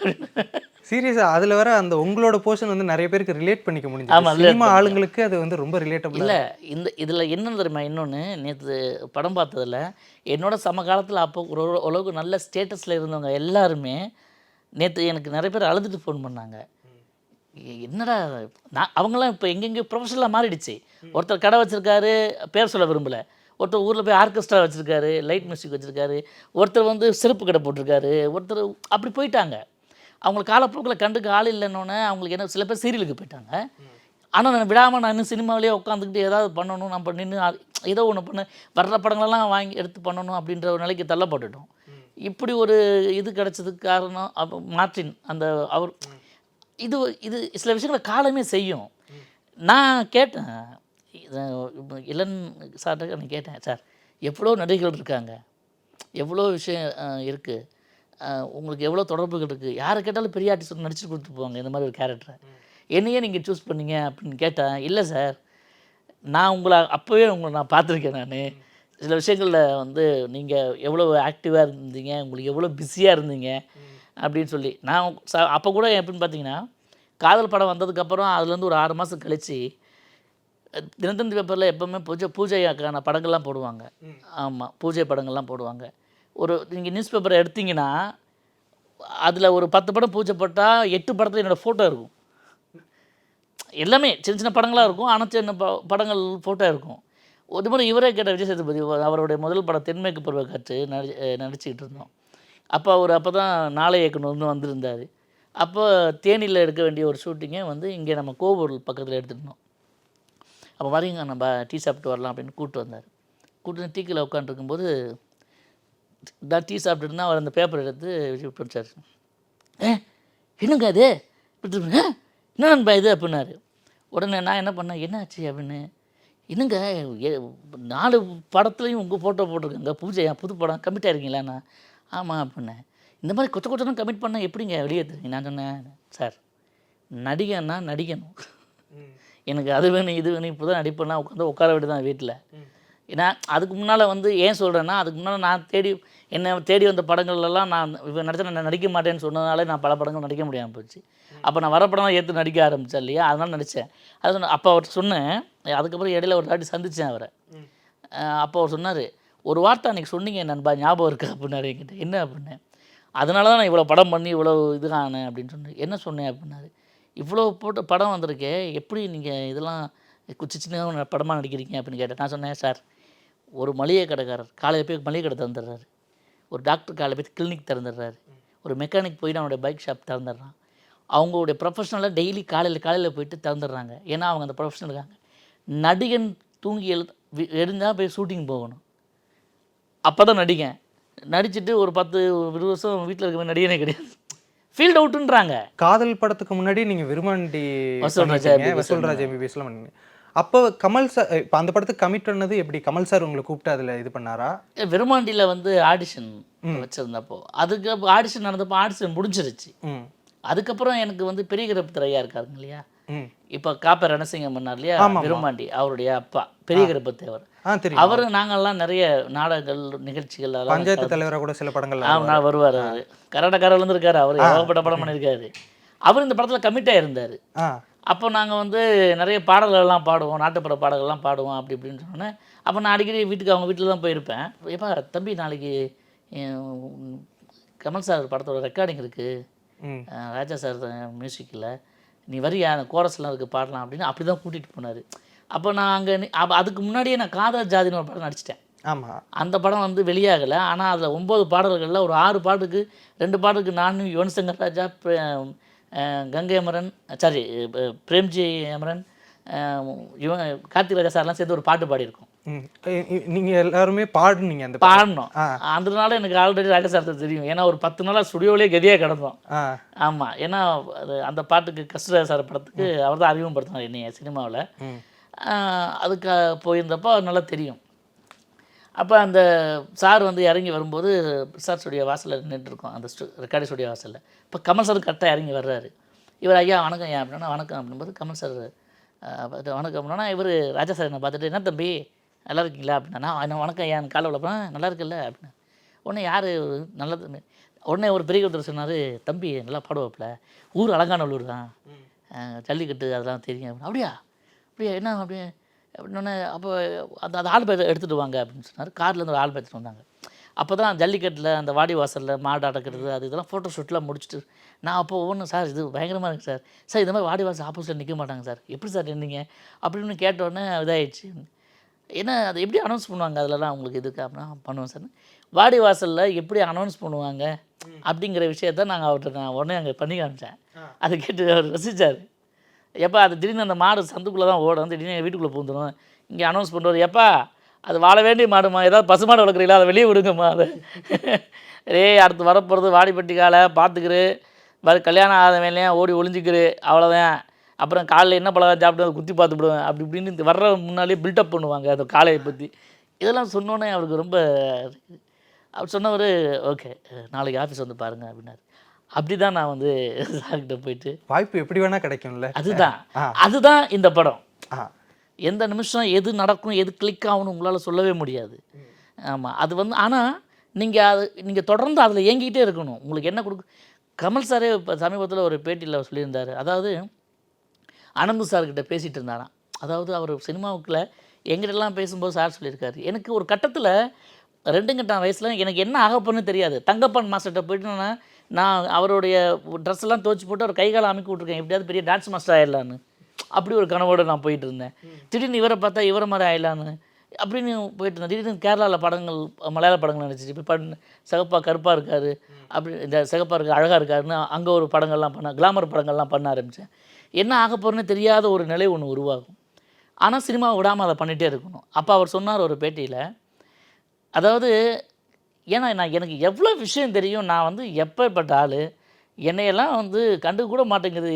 சீரியஸாக அதில் வர அந்த உங்களோட போர்ஷன் வந்து நிறைய பேருக்கு ரிலேட் பண்ணிக்க முடியும். ஆமாம், சினிமா ஆளுங்களுக்கு அது வந்து ரொம்ப ரிலேட்டபிள். இல்லை இதில் என்ன தெரியுமா, இன்னொன்று நேற்று படம் பார்த்ததில் என்னோட சமகாலத்தில் அப்போ ஓரளவுக்கு நல்ல ஸ்டேட்டஸில் இருந்தவங்க எல்லாருமே நேற்று எனக்கு நிறைய பேர் அழுதுட்டு ஃபோன் பண்ணாங்க. என்னடா நான் அவங்களாம் இப்போ எங்கெங்கேயோ ப்ரொஃபஷனலாக மாறிடுச்சு. ஒருத்தர் கடை வச்சுருக்காரு, பேர் சொல்ல விரும்பலை. ஒருத்தர் ஊரில் போய் ஆர்கெஸ்ட்ரா வச்சுருக்காரு, லைட் மியூசிக் வச்சுருக்காரு. ஒருத்தர் வந்து செருப்பு கடை போட்டிருக்காரு. ஒருத்தர் அப்படி போயிட்டாங்க. அவங்களுக்கு காலப்போக்கில் கண்டுக்க ஆள் இல்லைன்னொன்னே அவங்களுக்கு என்ன, சில பேர் சீரியலுக்கு போயிட்டாங்க. ஆனால் நான் விடாமல் நான் இன்னும் சினிமாவிலேயே உட்காந்துக்கிட்டு ஏதாவது பண்ணணும், நம்ம நின்று ஏதோ ஒன்று பண்ண வர்ற படங்களெல்லாம் வாங்கி எடுத்து பண்ணணும் அப்படின்ற ஒரு நிலைக்கு தள்ளப்பட்டுட்டோம். இப்படி ஒரு இது கிடச்சதுக்கு காரணம் மார்ட்டின் அந்த அவர் இது இது சில விஷயங்களை காலமே செய்யும். நான் கேட்டேன், இளன் சார்ட்ட நான் கேட்டேன், சார் எவ்வளோ நடிகர்கள் இருக்காங்க, எவ்வளோ விஷயம் இருக்குது, உங்களுக்கு எவ்வளோ தொடர்புகள் இருக்குது, யாரை கேட்டாலும் பெரிய ஆர்டிஸ்ட் நடிச்சுட்டு கொடுத்து போவாங்க இந்த மாதிரி ஒரு கேரக்டரை, என்னையே நீங்கள் சூஸ் பண்ணீங்க அப்படின்னு கேட்டேன். இல்லை சார், நான் உங்களை அப்போவே நான் பார்த்துருக்கேன். நான் சில விஷயங்களில் வந்து நீங்கள் எவ்வளோ ஆக்டிவாக இருந்தீங்க, உங்களுக்கு எவ்வளோ பிஸியாக இருந்தீங்க அப்படின்னு சொல்லி நான் அப்போ கூட எப்படின்னு பார்த்தீங்கன்னா, காதல் படம் வந்ததுக்கப்புறம் அதுலேருந்து ஒரு 6 மாதம் கழித்து தினத்தந்தி பேப்பரில் எப்போவுமே பூஜைக்கான படங்கள்லாம் போடுவாங்க. ஆமாம், பூஜை படங்கள்லாம் போடுவாங்க. நீங்கள் நியூஸ் பேப்பரை எடுத்திங்கன்னா அதில் ஒரு 10 படம் பூஜை போட்டால் 8 படத்தில் என்னோடய ஃபோட்டோ இருக்கும். எல்லாமே சின்ன சின்ன படங்களாக இருக்கும், ஆனால் சின்ன படங்கள் ஃபோட்டோ இருக்கும். ஒரு முறை இவரே கேட்ட விஜய் சேதுபதி, அவருடைய முதல் படம் தென்மேற்கு பருவக்காற்று நடிச்சுக்கிட்டு இருந்தோம். அப்போ அவர் அப்போ தான் நாளை இயக்குனர்னு வந்திருந்தார். அப்போ தேனியில் எடுக்க வேண்டிய ஒரு ஷூட்டிங்கை வந்து இங்கே நம்ம கோவூர் பக்கத்தில் எடுத்துருந்தோம். அப்போ வரீங்க நம்ம டீ சாப்பிட்டு வரலாம் அப்படின்னு கூப்பிட்டு வந்தார். கூப்பிட்டு டீக்கில் உட்காந்துருக்கும்போது தான் டீ சாப்பிட்டுட்டுனா அவர் அந்த பேப்பர் எடுத்து விட்டு வச்சார். என்னங்க அது இப்படி என்ன நண்பா இது அப்படின்னாரு. உடனே நான் என்ன பண்ணேன், என்னாச்சு அப்படின்னு, என்னங்க 4 படத்துலையும் உங்கள் ஃபோட்டோ போட்டிருக்கேங்க, பூஜை புது படம் கமிட் ஆகிருக்கீங்களாண்ணா? ஆமாம் அப்படின்னேன். இந்த மாதிரி கொச்சம் கமிட் பண்ணால் எப்படிங்க வெளியே தெரியுங்க? நான் சொன்னேன், சார் நடிகன்னா நடிக்கணும், எனக்கு அது வேணும் இது வேணும், இப்போ தான் நடிப்பேன்னா உட்கார விட்டு தான் வீட்டில். ஏன்னா அதுக்கு முன்னால் வந்து ஏன் சொல்கிறேன்னா, அதுக்கு முன்னால் நான் என்னை தேடி வந்த படங்கள்லாம் நான் இப்போ நான் நடிக்க மாட்டேன்னு சொன்னதுனால நான் பல படங்கள் நடிக்க முடியாமல் போச்சு. அப்போ நான் வர படம்லாம் ஏற்று நடிக்க ஆரம்பித்தேன் இல்லையா, அதனால் நடித்தேன். அது சொன்ன அப்போ அவர் சொன்னேன். அதுக்கப்புறம் இடையில ஒரு தாட்டி சந்தித்தேன் அவரை. அப்போ அவர் சொன்னார், ஒரு வார்த்தை அன்றைக்கி சொன்னீங்க நண்பா, ஞாபகம் இருக்கா அப்படின்னாரு என்கிட்ட. என்ன அப்படின்னேன். அதனால தான் நான் இவ்வளோ படம் பண்ணி இவ்வளோ இது ஆனேன் அப்படின்னு சொன்னேன். என்ன சொன்னேன் அப்படின்னாரு, இவ்வளோ போட்டு படம் வந்திருக்கே, எப்படி நீங்கள் இதெல்லாம் சின்ன படமாக நடிக்கிறீங்க அப்படின்னு கேட்டேன். நான் சொன்னேன், சார் ஒரு மளிகை கடைக்காரர் காலையில் போய் மளிகை கடை திறந்துடுறாரு, ஒரு டாக்டர் காலையில் போய் கிளினிக் திறந்துடுறாரு, ஒரு மெக்கானிக் போயிட்டு அவனுடைய பைக் ஷாப் திறந்துடுறான். அவங்களுடைய ப்ரொஃபஷனலாக டெய்லி காலையில் போயிட்டு திறந்துடுறாங்க. ஏன்னா அவங்க அந்த ப்ரொஃபஷனல் இருக்காங்க. நடிகன் தூங்கி எழுந்தால் போய் ஷூட்டிங் போகணும், அப்போ தான் நடிகன். நடிச்சுட்டு ஒரு 10-20 வருஷம் வீட்டில் இருக்க நடிகனே கிடையாது, ஃபீல்ட் அவுட்டுன்றாங்க. காதல் படத்துக்கு முன்னாடி நீங்கள் விருமாண்டி வசூல்ராஜ் MBBSல பண்ணீங்க. அப்போ கமல் சார் இப்போ அந்த படத்துக்கு கமிட் பண்ணது எப்படி? கமல் சார் உங்களை கூப்பிட்டு அதில் இது பண்ணாரா? விருமாண்டியில் வந்து ஆடிஷன் வச்சுருந்தப்போ, அதுக்கு ஆடிஷன் நடந்தப்போ ஆடிஷன் முடிஞ்சிருச்சு. அதுக்கப்புறம் எனக்கு வந்து பெரிய கருப்பத்தர் ஐயா இருக்காருங்க இல்லையா, இப்போ காப்ப ரணசிங்கம் பண்ணார் இல்லையா, விருமாண்டி அவருடைய அப்பா பெரிய கருப்பத்தேவர். அவர் நாங்கள்லாம் நிறைய நாடகங்கள் நிகழ்ச்சிகள் பஞ்சாயத்து தலைவராக கூட சில படங்கள் நான் வருவார். அவர் கரடக்காரில் இருக்காரு, அவர் ஏகப்பட்ட படம் பண்ணியிருக்காரு. அவர் இந்த படத்தில் கமிட்டாக இருந்தார். அப்போ நாங்கள் வந்து நிறைய பாடல்கள்லாம் பாடுவோம், நாட்டுப்புற பாடல்கள்லாம் பாடுவோம் அப்படி இப்படின்னு சொன்னேன். அப்போ நான் அடிக்கடி வீட்டுக்கு அவங்க வீட்டில் தான் போயிருப்பேன். எப்பா தம்பி நாளைக்கு கமல் சார் படத்தோட ரெக்கார்டிங் இருக்குது, ராஜா சார் மியூசிக்கில், நீ வரியா அந்த கோரஸ்லாம் இருக்குது பாடலாம் அப்படின்னு அப்படி தான் கூட்டிகிட்டு போனார். அப்போ நான் அங்கே அதுக்கு முன்னாடியே நான் காதல் ஜாதின்னு ஒரு படம் நடிச்சிட்டேன். ஆமாம், அந்த படம் வந்து வெளியாகலை. ஆனால் அதில் 9 பாடல்களில் ஒரு 6 பாட்டுக்கு 2 பாட்டுக்கு நான், யுவன் சங்கர் ராஜா, கங்கை அமரன், சாரி பிரேம்ஜி அமரன், இவன் கார்த்திக் ராஜா சார்லாம் சேர்ந்து ஒரு பாட்டு பாடியிருக்கோம். நீங்கள் எல்லாருமே பாடுனீங்க, அந்த பாடணும். அதனால எனக்கு ஆல்ரெடி ராஜா சார் தெரியும். ஏன்னா ஒரு 10 நாளாக ஸ்டுடியோவிலே கதியாக கிடந்தோம். ஆமாம், ஏன்னா அது அந்த பாட்டுக்கு கஸ்தூரிராஜா சார் படத்துக்கு அவர் தான் அறிமுகப்படுத்தினார் என்னைய சினிமாவில். அதுக்கு போயிருந்தப்போ நல்லா தெரியும். அப்போ அந்த சார் வந்து இறங்கி வரும்போது சார் ஸ்டுடியோ வாசலில் நின்றுருக்கோம், அந்த ரெக்கார்டிங் ஸ்டுடியோ வாசலில். இப்போ கமல் சார் கரெக்டாக இறங்கி வர்றாரு. இவர் ஐயா வணக்கம் ஐயா அப்படின்னா வணக்கம் அப்படின்போது கமல் சார் வணக்கம் அப்படின்னா இவர் ராஜா சார் என்னை பார்த்துட்டு என்ன தம்பி நல்லா இருக்கீங்களா அப்படின்னா, நான் வணக்கம் ஐயா காலை விளப்பேன் நல்லா இருக்குல்ல அப்படின்னா. உடனே யார் நல்லது உடனே ஒரு பெரிய ஒருத்தர் சொன்னார், தம்பி நல்லா பாடுவாப்பில், ஊர் அலங்காநல்லூர் தான், ஜல்லிக்கட்டு அதெல்லாம் தெரியும். அப்படியா அப்படியா என்ன அப்படியே அப்படின்னோடனே அப்போ அந்த ஆல்பம் எடுத்துகிட்டு வாங்க அப்படின்னு சொன்னார். கார்லேருந்து ஒரு ஆல்பம் எடுத்துகிட்டு வந்தாங்க. அப்போ தான் ஜல்லிக்கட்டில் அந்த வாடி வாசலில் மாடு அடக்கிறது அது இதெல்லாம் ஃபோட்டோ ஷூட்லாம் முடிச்சுட்டு நான் அப்போ ஒவ்வொன்றும் சார் இது பயங்கரமாக இருக்குது சார், சார் இந்த மாதிரி வாடி வாசல் ஆப்போசிட்டில் நிற்க மாட்டாங்க சார், எப்படி சார் நின்றீங்க அப்படின்னு கேட்டோடனே இதாகிடுச்சு. ஏன்னா அது எப்படி அனௌன்ஸ் பண்ணுவாங்க அதிலலாம் உங்களுக்கு இதுக்கு அப்படின்னா பண்ணுவோம் சார். வாடி வாசலில் எப்படி அனௌன்ஸ் பண்ணுவாங்க அப்படிங்கிற விஷயத்த நான் உடனே அங்கே பண்ணி காமிச்சேன். அதை கேட்டு அவர் ரசித்தார். எப்போ அது திடீர்னு அந்த மாடு சந்துக்குள்ளே தான் ஓடும், திடீர்னு வீட்டுக்குள்ளே பூந்துடும். இங்கே அனௌன்ஸ் பண்ணுறது எப்பா அது வாழ வேண்டிய மாடுமா, ஏதாவது பசு மாடு வளர்க்குறீங்களா அதை வெளியே விடுங்கம்மா, அதை அடுத்து வரப்போகிறது வாடிப்பட்டி காலை பார்த்துக்கிரு, கல்யாணம் ஆகாதவன்லையும் ஓடி ஒளிஞ்சிக்கிரு அவ்வளோதான். அப்புறம் காலையில் என்ன பழகம் சாப்பிட்டு அதை குத்தி பார்த்துப்படுவேன் அப்படி இப்படின்னு வர்ற முன்னாலே பில்டப் பண்ணுவாங்க அந்த காளையை பற்றி. இதெல்லாம் சொன்னோன்னே அவருக்கு ரொம்ப அவர் சொன்னவர் ஓகே நாளைக்கு ஆஃபீஸ் வந்து பாருங்கள் அப்படின்னாரு. அப்படி தான் நான் வந்து சார்கிட்ட போயிட்டு வாய்ப்பு எப்படி வேணால் கிடைக்கும்ல, அதுதான் இந்த படம். எந்த நிமிஷம் எது நடக்கும் எது கிளிக் ஆகணும் உங்களால் சொல்லவே முடியாது. ஆமாம், அது வந்து ஆனால் நீங்கள் தொடர்ந்து அதில் இயங்கிக்கிட்டே இருக்கணும். உங்களுக்கு என்ன கமல் சாரே இப்போ சமீபத்தில் ஒரு பேட்டியில் சொல்லியிருந்தார். அதாவது அனந்து சார்கிட்ட பேசிகிட்டு இருந்தாராம். அதாவது அவர் சினிமாவுக்குள்ள எங்கிட்டலாம் பேசும்போது சார் சொல்லியிருக்காரு, எனக்கு ஒரு கட்டத்தில் 2 கட்டம் வயசில் எனக்கு என்ன ஆகப்போன்னு தெரியாது. தங்கப்பன் மாஸ்டர்கிட்ட போயிட்டு நான் அவருடைய ட்ரெஸ் எல்லாம் துவச்சி போட்டு அவர் கைகால அமைக்க விட்ருக்கேன், எப்படியாவது பெரிய டான்ஸ் மாஸ்டர் ஆகிடலான்னு. அப்படி ஒரு கனவோடு நான் போயிட்டு இருந்தேன். திடீர்னு இவரை பார்த்தா இவரை மாதிரி ஆகிடலான்னு அப்படின்னு போயிட்டு இருந்தேன். திடீர்னு கேரளாவில் படங்கள் மலையாள படங்கள் நினச்சிச்சு. இப்போ சிகப்பாக கருப்பாக இருக்கார், அப்படி இந்த சிகப்பாக இருக்க அழகாக இருக்காருன்னு அங்கே ஒரு படங்கள்லாம் கிளாமர் படங்கள்லாம் பண்ண ஆரம்பித்தேன். என்ன ஆக போகிறேன்னு தெரியாத ஒரு நிலை ஒன்று உருவாகும். ஆனால் சினிமாவை விடாமல் அதை பண்ணிகிட்டே இருக்கணும். அப்போ அவர் சொன்னார் ஒரு பேட்டியில், அதாவது ஏன்னா எனக்கு எவ்வளோ விஷயம் தெரியும், நான் வந்து எப்பேற்பட்ட ஆள், என்னையெல்லாம் வந்து கண்டுக்க கூட மாட்டேங்குது,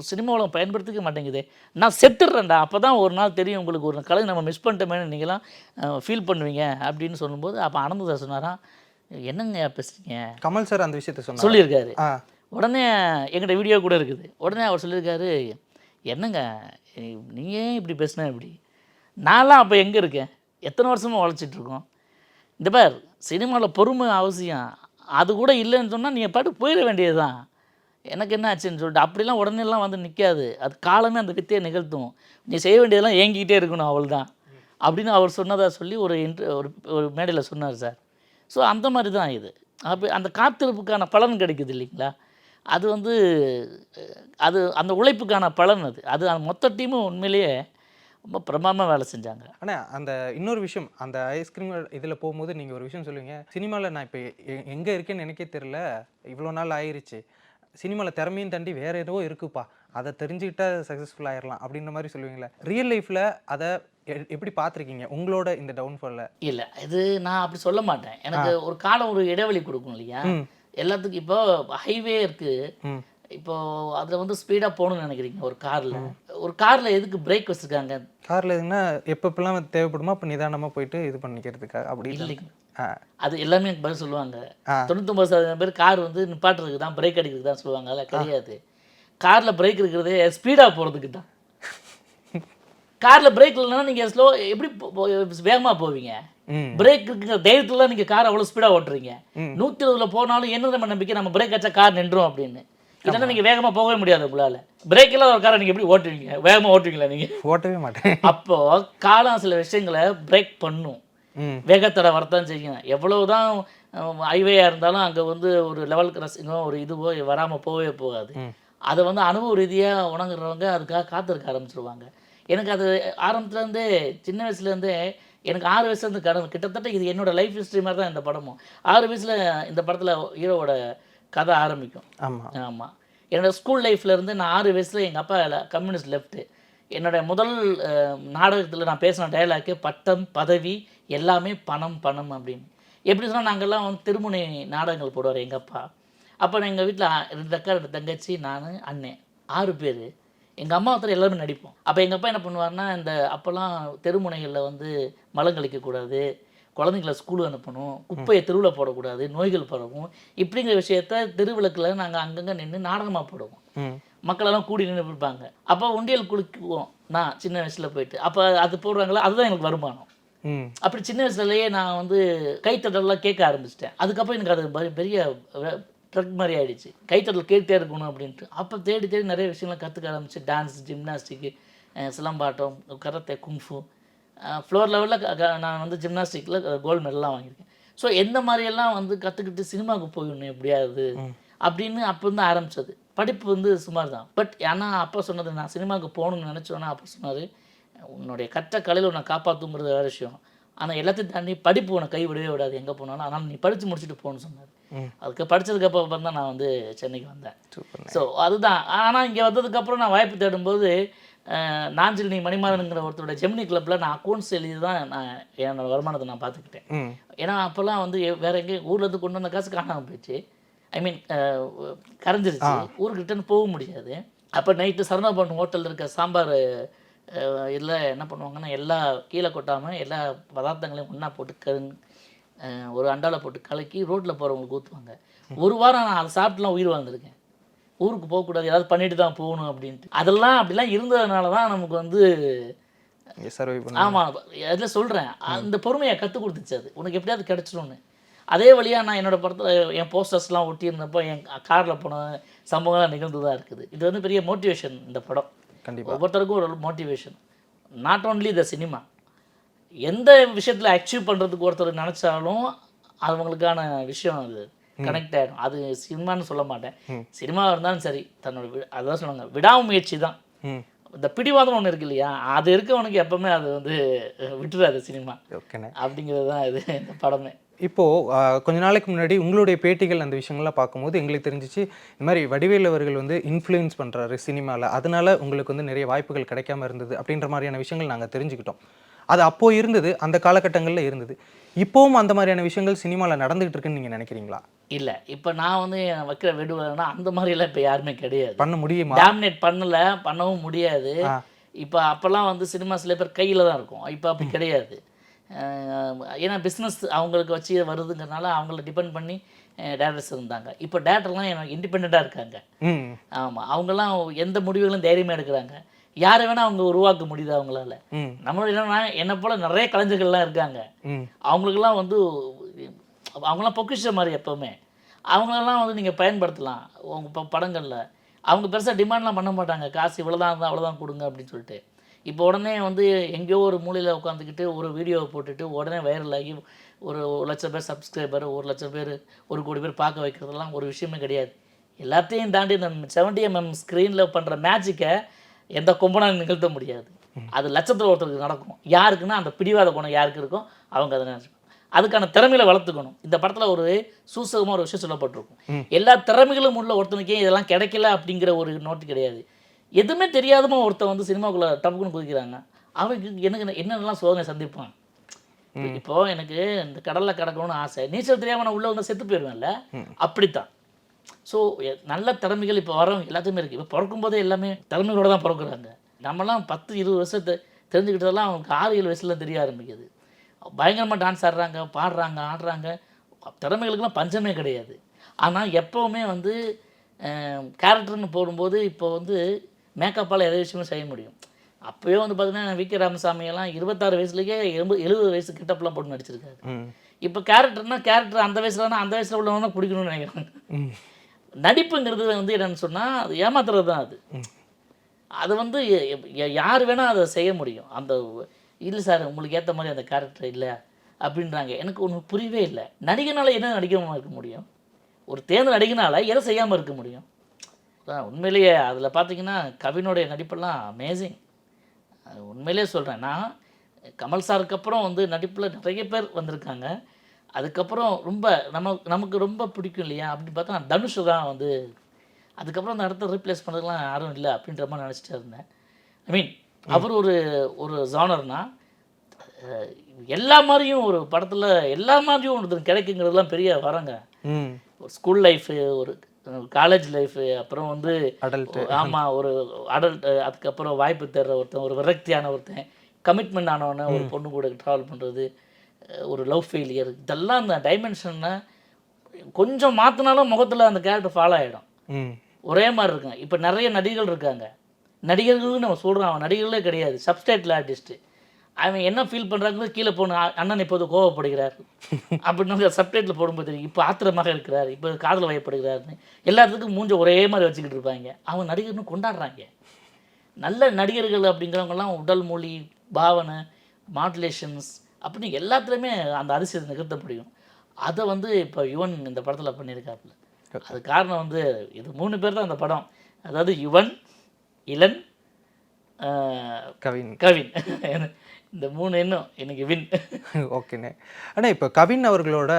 சினிமாவில் பயன்படுத்திக்க மாட்டேங்குது, நான் செத்துடுறேன்டா, அப்போ தான் ஒரு நாள் தெரியும் உங்களுக்கு ஒரு கலை நம்ம மிஸ் பண்ணிட்டோமேனு நீங்களாம் ஃபீல் பண்ணுவீங்க அப்படின்னு சொல்லும்போது அப்போ ஆனந்த் சார் சொன்னாராம், என்னங்க பேசுகிறீங்க, கமல் சார் அந்த விஷயத்த சொல்லியிருக்காரு. உடனே எங்கிட்ட வீடியோ கூட இருக்குது. உடனே அவர் சொல்லியிருக்காரு, என்னங்க நீங்கள் ஏன் இப்படி பேசுனா இப்படி, நான்லாம் அப்போ எங்கே இருக்கேன், எத்தனை வருஷமாக உழைச்சிட்ருக்கோம், இந்த பார் சினிமாவில் பொறுமை அவசியம், அது கூட இல்லைன்னு சொன்னால் நீங்கள் பாட்டு போயிட வேண்டியது தான், எனக்கு என்ன ஆச்சுன்னு சொல்லிட்டு அப்படிலாம் உடனேலாம் வந்து நிற்காது, அது காலமே அந்த வித்தையை நிகழ்த்தும், நீ செய்ய வேண்டியதெல்லாம் ஏங்கிக்கிட்டே இருக்கணும் அவள் தான் அப்படின்னு அவர் சொன்னதாக சொல்லி ஒரு மேடையில் சொன்னார் சார். ஸோ அந்த மாதிரி தான் இது. அப்போ அந்த காத்திருப்புக்கான பலன் கிடைக்குது இல்லைங்களா, அது வந்து அது அந்த உழைப்புக்கான பலன் அது. அது அந்த மொத்த டீமும் உண்மையிலேயே ரொம்ப பிரமாதமாக வேலை செஞ்சாங்க. ஆனா அந்த இன்னொரு விஷயம், அந்த ஐஸ்கிரீம் இதில போகும்போது நீங்க ஒரு விஷயம் சொல்லுவீங்க, சினிமால நான் இப்ப எங்க இருக்கேன்னு எனக்கே தெரியல. இவ்வளோ நாள் ஆயிருச்சு. சினிமால திறமையும் தாண்டி வேற ஏதோ இருக்குப்பா. அத தெரிஞ்சுக்கிட்டா சக்சஸ்ஃபுல் ஆயிரலாம் அப்படின்ற மாரி சொல்லுவீங்கல்ல. ரியல் லைஃப்ல அத எப்படி பார்த்துருக்கீங்க? உங்களோட இந்த டவுன்ஃபால்ல? இல்ல, இது நான் அப்படி சொல்ல மாட்டேன். எனக்கு ஒரு காலம் ஒரு இடைவெளி கொடுக்கும் இல்லையா? ம். எல்லாத்துக்கும் இப்போ ஹைவே இருக்கு. ம். இப்போ அதில் வந்து ஸ்பீடாக போகணும்னு நினைக்கிறீங்க ஒரு காரில். ஒரு காரில் எதுக்கு பிரேக் வச்சுருக்காங்க? கார்ல எதுனா எப்பப்பலாம் தேவைப்படுமோ அப்ப நிதானமா போயிட்டு இது பண்ணிக்கிறதுக்காக அப்படி இல்லைங்க. ஆ. அது எல்லாமே எனக்கு பதில் சொல்லுவாங்க. ஆ. 99% பேர் கார் வந்து நிப்பாட்டுறதுக்கு தான், பிரேக் அடிக்கிறதுக்கு தான் சொல்லுவாங்க. அதெல்லாம் கிடையாது. காரில் பிரேக் இருக்கிறதே ஸ்பீடாக போகிறதுக்கு தான். காரில் பிரேக் இல்லைன்னா நீங்கள் ஸ்லோ எப்படி வேகமாக போவீங்க? ம். பிரேக் இருக்குங்கிற தைரியத்தில் நீங்கள் கார் அவ்வளோ ஸ்பீடாக ஓட்டுறீங்க. 120ல் போனாலும் என்ன நம்ம நம்பிக்கை நம்ம பிரேக் அடிச்சா கார் நின்றும் அப்படின்னு. இல்லைன்னா நீங்கள் வேகமாக போகவே முடியாது உங்களால். பிரேக் இல்லாத ஒரு காரை நீங்கள் எப்படி ஓட்டுவீங்க? வேகமாக ஓட்டுவீங்களா நீங்கள்? ஓட்டவே மாட்டேன். அப்போது காலம் சில விஷயங்களை பிரேக் பண்ணும். ம். வேகத்தடை வரத்தான் செய்யும். எவ்வளவுதான் ஹைவேயாக இருந்தாலும் அங்கே வந்து ஒரு லெவல் கிராசிங்கோ ஒரு இதுவோ வராமல் போகவே போகாது. அதை வந்து அனுபவ ரீதியாக உணங்குறவங்க அதுக்காக காத்திருக்க ஆரம்பிச்சிருவாங்க. எனக்கு அது ஆரம்பத்துலேருந்தே சின்ன வயசுலேருந்தே எனக்கு 6 வயசுலேருந்து கடமை. கிட்டத்தட்ட இது என்னோடய லைஃப் ஹிஸ்ட்ரி மாதிரி தான் இந்த படமும். 6 வயசில் இந்த படத்தில் ஹீரோவோட கதை ஆரம்பிக்கும். ஆமா. ஆமாம். என்னோடய ஸ்கூல் லைஃப்லேருந்து நான் 6 வயசில் எங்கள் அப்பா கம்யூனிஸ்ட் லெஃப்ட்டு. என்னுடைய முதல் நாடகத்தில் நான் பேசின டயலாக்கு பட்டம் பதவி எல்லாமே பணம் பணம் அப்படின்னு. எப்படி சொன்னால் நாங்கள்லாம் வந்து திருமுனை நாடகங்கள் போடுவார் எங்கள் அப்பா. அப்போ எங்கள் வீட்டில் 2 அக்கா 2 தங்கச்சி நான் அண்ணன் 6 பேர். எங்கள் அம்மா ஒருத்தர் எல்லாருமே நடிப்போம். அப்போ எங்கள் அப்பா என்ன பண்ணுவார்னா, இந்த அப்போல்லாம் தெருமுனைகளில் வந்து மலம் கழிக்கக்கூடாது, குழந்தைங்கள ஸ்கூலுக்கு அனுப்பணும், குப்பையை தெருவில் போடக்கூடாது, நோய்கள் பரவும், இப்படிங்கிற விஷயத்த தெருவிளக்கில் நாங்கள் அங்கங்கே நின்று நாடகமாக போடுவோம். மக்களெல்லாம் கூடி நின்று இருப்பாங்க. அப்போ உண்டியல் குளிக்குவோம் நான் சின்ன வயசில் போயிட்டு. அப்போ அது போடுறாங்களா, அதுதான் எனக்கு வருமானம். அப்படி சின்ன வயசுலேயே நான் வந்து கைத்தட்டலாம் கேட்க ஆரம்பிச்சிட்டேன். அதுக்கப்புறம் எனக்கு அது பெரிய ட்ரக் மாதிரி ஆகிடுச்சு. கைத்தட்டல் கேட்டே இருக்கணும் அப்படின்ட்டு. அப்போ தேடி தேடி நிறைய விஷயங்கள்லாம் கற்றுக்க ஆரம்பிச்சு. டான்ஸ், ஜிம்னாஸ்டிக்கு, சிலம்பாட்டம், கராத்தே, குங்ஃபு, ஃப்ளோர் லெவலில் நான் வந்து ஜிம்னாஸ்டிக்கில் கோல்டு மெடல்லாம் வாங்கியிருக்கேன். ஸோ எந்த மாதிரியெல்லாம் வந்து கற்றுக்கிட்டு சினிமாவுக்கு போயிடணும் எப்படியாவது அப்படின்னு அப்போ வந்து ஆரம்பித்தது. படிப்பு வந்து சுமார் தான். பட் ஆனால் அப்பா சொன்னது, நான் சினிமாவுக்கு போகணுன்னு நினச்சோன்னா அப்போ சொன்னார், உன்னுடைய கற்ற கலையில் உன்னை காப்பாற்றுங்கிறது வேறு விஷயம், ஆனால் எல்லாத்தையும் தாண்டி படிப்பு உன்னை கைவிடவே விடாது எங்கே போனாலும், அதனால் நீ படித்து முடிச்சுட்டு போகணுன்னு சொன்னார். அதுக்கு படித்ததுக்கப்புறம் தான் நான் வந்து சென்னைக்கு வந்தேன். ஸோ அதுதான். ஆனால் இங்கே வந்ததுக்கப்புறம் நான் வாய்ப்பு தேடும்போது நாஞ்சில் மணிமாறனுங்கிற ஒருத்தரோட ஜெமினி கிளப்பில் நான் அக்கௌண்ட்ஸ் எழுதி தான் நான் என்னோடய வருமானத்தை நான் பார்த்துக்கிட்டேன். ஏன்னா அப்போல்லாம் வந்து வேறு எங்கேயும் ஊர்லேருந்து கொண்டு வந்த காசு காணாமல் போயிடுச்சு. ஐ மீன் கரைஞ்சிருச்சு. ஊருக்கு ரிட்டர்ன் போக முடியாது. அப்போ நைட்டு சரணபவன் ஹோட்டலில் இருக்க சாம்பார் இதில் என்ன பண்ணுவாங்கன்னா, எல்லா கீழே கொட்டாமல் எல்லா பதார்த்தங்களையும் ஒன்றா போட்டு ஒரு அண்டாவில் போட்டு கலக்கி ரோட்டில் போகிறவங்களுக்கு ஊற்றுவாங்க. ஒரு வாரம் நான் அதை சாப்பிட்டுலாம் உயிர் வாழ்ந்துருக்கேன். ஊருக்கு போகக்கூடாது, ஏதாவது பண்ணிட்டு தான் போகணும் அப்படின்ட்டு. அதெல்லாம் அப்படிலாம் இருந்ததுனால தான் நமக்கு வந்து ஆமாம் அதில் சொல்கிறேன், அந்த பொறுமையை கற்றுக் கொடுத்துச்சு. அது உனக்கு எப்படியாவது கிடச்சிடும்னு. அதே வழியாக நான் என்னோடய படத்தில் என் போஸ்டர்ஸ்லாம் ஒட்டியிருந்தப்போ என் காரில் போன சம்பவங்கள்லாம் நிகழ்ந்து தான் இருக்குது. இது வந்து பெரிய மோட்டிவேஷன் இந்த படம். கண்டிப்பாக ஒவ்வொருத்தருக்கும் ஒரு motivation. Not only the cinema, எந்த விஷயத்தில் அச்சீவ் பண்ணுறதுக்கு ஒருத்தர் நினச்சாலும் அவங்களுக்கான விஷயம் அது கனெக்ட் ஆகிடும். அது சினிமான்னு சொல்ல மாட்டேன், சினிமாவாக இருந்தாலும் சரி, தன்னோட அதான் சொன்னாங்க விடாமுயற்சி தான். இந்த பிடிவாதம் ஒன்று இருக்கு இல்லையா, அது இருக்கவனுக்கு எப்பவுமே அது வந்து விட்டுறாது சினிமா அப்படிங்கிறது தான் இது இந்த படமே. இப்போது கொஞ்ச நாளைக்கு முன்னாடி உங்களுடைய பேட்டிகள் அந்த விஷயங்கள்லாம் பார்க்கும்போது எங்களுக்கு தெரிஞ்சிச்சு, இந்த மாதிரி வடிவேலு அவர்கள் வந்து இன்ஃப்ளூயன்ஸ் பண்ணுறாரு சினிமாவில், அதனால உங்களுக்கு வந்து நிறைய வாய்ப்புகள் கிடைக்காம இருந்தது அப்படின்ற மாதிரியான விஷயங்கள் நாங்கள் தெரிஞ்சுக்கிட்டோம். அது அப்போது இருந்தது, அந்த காலகட்டங்களில் இருந்தது. இப்போவும் அந்த மாதிரியான விஷயங்கள் சினிமாவில் நடந்துகிட்டு இருக்குன்னு நீங்கள் நினைக்கிறீங்களா? இல்லை, இப்போ நான் வந்து வைக்கிற வெடுவனா அந்த மாதிரிலாம் இப்போ யாருமே கிடையாது. பண்ண முடியுமா? டாமினேட் பண்ணலை, பண்ணவும் முடியாது. இப்போ அப்போல்லாம் வந்து சினிமா சில பேர் கையில் தான் இருக்கும், இப்போ அப்படி கிடையாது. ஏன்னா பிஸ்னஸ் அவங்களுக்கு வச்சு வருதுங்கிறனால அவங்கள டிபெண்ட் பண்ணி டேரக்டர்ஸ் இருந்தாங்க. இப்போ டேரக்டர்லாம் எனக்கு இண்டிபெண்ட்டாக இருக்காங்க. ஆமாம், அவங்கெல்லாம் எந்த முடிவுகளும் தைரியமாக எடுக்கிறாங்க. யாரை வேணால் அவங்க உருவாக்க முடியுது அவங்களால. நம்மளோட என்னன்னா, என்னை போல் நிறைய கலைஞர்கள்லாம் இருக்காங்க. அவங்களுக்கெல்லாம் வந்து அவங்களாம் பொக்கிஷ மாதிரி எப்போவுமே. அவங்களெல்லாம் வந்து நீங்கள் பயன்படுத்தலாம் உங்கள் இப்போ படங்களில். அவங்க பெருசாக டிமாண்ட்லாம் பண்ண மாட்டாங்க, காசு இவ்வளோதான் இருந்தால் அவ்வளோதான் கொடுங்க அப்படின்னு சொல்லிட்டு. இப்போ உடனே வந்து எங்கேயோ ஒரு மூலையில் உட்காந்துக்கிட்டு ஒரு வீடியோவை போட்டுட்டு உடனே வைரல் ஆகி 1,00,000 பேர் சப்ஸ்கிரைபர், 1,00,000 பேர், 1 கோடி பேர் பார்க்க வைக்கிறதெல்லாம் ஒரு விஷயமே கிடையாது. எல்லாத்தையும் தாண்டி இந்த 70mm ஸ்க்ரீனில் பண்ணுற மேஜிக்கை எந்த கொம்பனாலும் நிகழ்த்த முடியாது. அது லட்சத்தில் ஒருத்தருக்கு நடக்கும். யாருக்குன்னா அந்த பிடிவாத குணம் யாருக்கு இருக்கும் அவங்க அதை நினச்சிக்கணும். அதுக்கான திறமையில வளர்த்துக்கணும். இந்த படத்தில் ஒரு சூசகமாக ஒரு விஷயம் சொல்லப்பட்டிருக்கும். எல்லா திறமைகளும் உள்ள ஒருத்தனுக்கே இதெல்லாம் கிடைக்கல அப்படிங்கிற ஒரு நோட்டு கிடையாது. எதுவுமே தெரியாதமா ஒருத்தன் வந்து சினிமாக்குள்ளே டப்புக்குன்னு குதிக்கிறாங்க. அவனுக்கு எனக்கு என்னென்னலாம் சோதனை சந்திப்பான். இப்போது எனக்கு இந்த கடலில் கிடக்கணும்னு ஆசை, நீச்சல் தெரியாமல் நான் உள்ளே வந்து செத்து போயிடுவேன்ல, அப்படித்தான். ஸோ நல்ல திறமைகள் இப்போ வரவங்க எல்லாத்தையுமே இருக்குது. இப்போ பிறக்கும்போதே எல்லாமே திறமைகளோடு தான் பிறக்குறாங்க. நம்மலாம் 10-20 வருஷத்தை தெரிஞ்சுக்கிட்டதெல்லாம் அவங்களுக்கு 6-7 வயசுல தெரிய ஆரம்பிக்குது. பயங்கரமாக டான்ஸ் ஆடுறாங்க, பாடுறாங்க, ஆடுறாங்க. திறமைகளுக்கெல்லாம் பஞ்சமே கிடையாது. ஆனால் எப்போவுமே வந்து கேரக்டர்னு போடும்போது இப்போ வந்து மேக்கப்பால் எதை விஷயமும் செய்ய முடியும். அப்போயே வந்து பார்த்தீங்கன்னா வி.கே. ராமசாமியெல்லாம் 26 வயசுலேயே 70 வயசு கிட்டப்பெல்லாம் போட்டு நடிச்சிருக்காரு. இப்போ கேரக்டர் அந்த வயசுலனா அந்த வயசில் உள்ளவங்க தான் பிடிக்கணும்னு நினைக்கிறாங்க. நடிப்புங்கிறது வந்து என்னென்னு சொன்னால் அது ஏமாத்துறது தான். அது வந்து யார் வேணால் அதை செய்ய முடியும். அந்த இல்லை சார் உங்களுக்கு ஏற்ற மாதிரி அந்த கேரக்டர் இல்லை அப்படின்றாங்க. எனக்கு ஒன்று புரியவே இல்லை. நடிகனால் என்ன நடிக்காமல் இருக்க முடியும்? ஒரு தேர்ந்த நடிகனால் எதை செய்யாமல் இருக்க முடியும்? உண்மையிலேயே அதில் பார்த்தீங்கன்னா கவினுடைய நடிப்பெல்லாம் அமேசிங். உண்மையிலே சொல்கிறேன். நான் கமல் சாருக்கு அப்புறம் வந்து நடிப்பில் நிறைய பேர் வந்திருக்காங்க. அதுக்கப்புறம் ரொம்ப நமக்கு ரொம்ப பிடிக்கும் இல்லையா அப்படின்னு பார்த்தா நான் தனுஷ் தான் வந்து அதுக்கப்புறம் அந்த இடத்த ரீப்ளேஸ் பண்ணுறதுலாம் யாரும் இல்லை அப்படின்ற மாதிரி நினச்சிட்டு இருந்தேன். ஐ மீன் அவர் ஒரு ஜானர்னா எல்லா மாதிரியும் ஒரு படத்தில் எல்லா மாதிரியும் ஒன்று கிடைக்குங்கிறதுலாம் பெரிய வரங்க. ஒரு ஸ்கூல் லைஃபு, ஒரு காலேஜ் லைஃபு, அப்புறம் வந்து ஆமாம் ஒரு அடல்ட், அதுக்கப்புறம் வாய்ப்பு தேடுற ஒருத்தன், ஒரு விரக்தியான ஒருத்தன், கமிட்மெண்ட் ஆனவொன்னே ஒரு பொண்ணு கூட ட்ராவல் பண்ணுறது, ஒரு லவ் ஃபெயிலியர், இதெல்லாம் அந்த டைமென்ஷனை கொஞ்சம் மாற்றினாலும் முகத்தில் அந்த கேரக்டர் ஃபாலோ ஆகிடும். ஒரே மாதிரி இருக்குங்க. இப்போ நிறைய நடிகர்கள் இருக்காங்க. நடிகர்கள்னு நம்ம சொல்கிறோம், அவன் நடிகர்களே கிடையாது, சப்ஸ்டைட்டில் ஆர்டிஸ்ட்டு. அவன் என்ன ஃபீல் பண்ணுறாங்களோ கீழே போன அண்ணன் இப்போது கோவப்படுகிறார் அப்படின்னு சப்டைட்டில் போடும்போது தெரியும். இப்போ ஆத்திரமாக இருக்கிறார், இப்போ காதல் வயப்படுகிறாருன்னு எல்லாத்துக்கும் மூஞ்ச ஒரே மாதிரி வச்சுக்கிட்டு இருப்பாங்க. அவன் நடிகர்னு கொண்டாடுறாங்க. நல்ல நடிகர்கள் அப்படிங்கிறவங்கலாம் உடல் மொழி, பாவனை, மாடுலேஷன்ஸ் அப்படின்னு எல்லாத்துலேயுமே அந்த அதிசயத்தை நிகழ்த்த முடியும். அதை வந்து இப்போ யுவன் இந்த படத்தில் பண்ணியிருக்காப்புல. அது காரணம் வந்து இது 3 பேர் தான் அந்த படம். அதாவது யுவன், இளன், கவின் இந்த 3 இன்னும் எனக்கு வின். ஓகேண்ணே. ஆனால் இப்போ கவின் அவர்களோட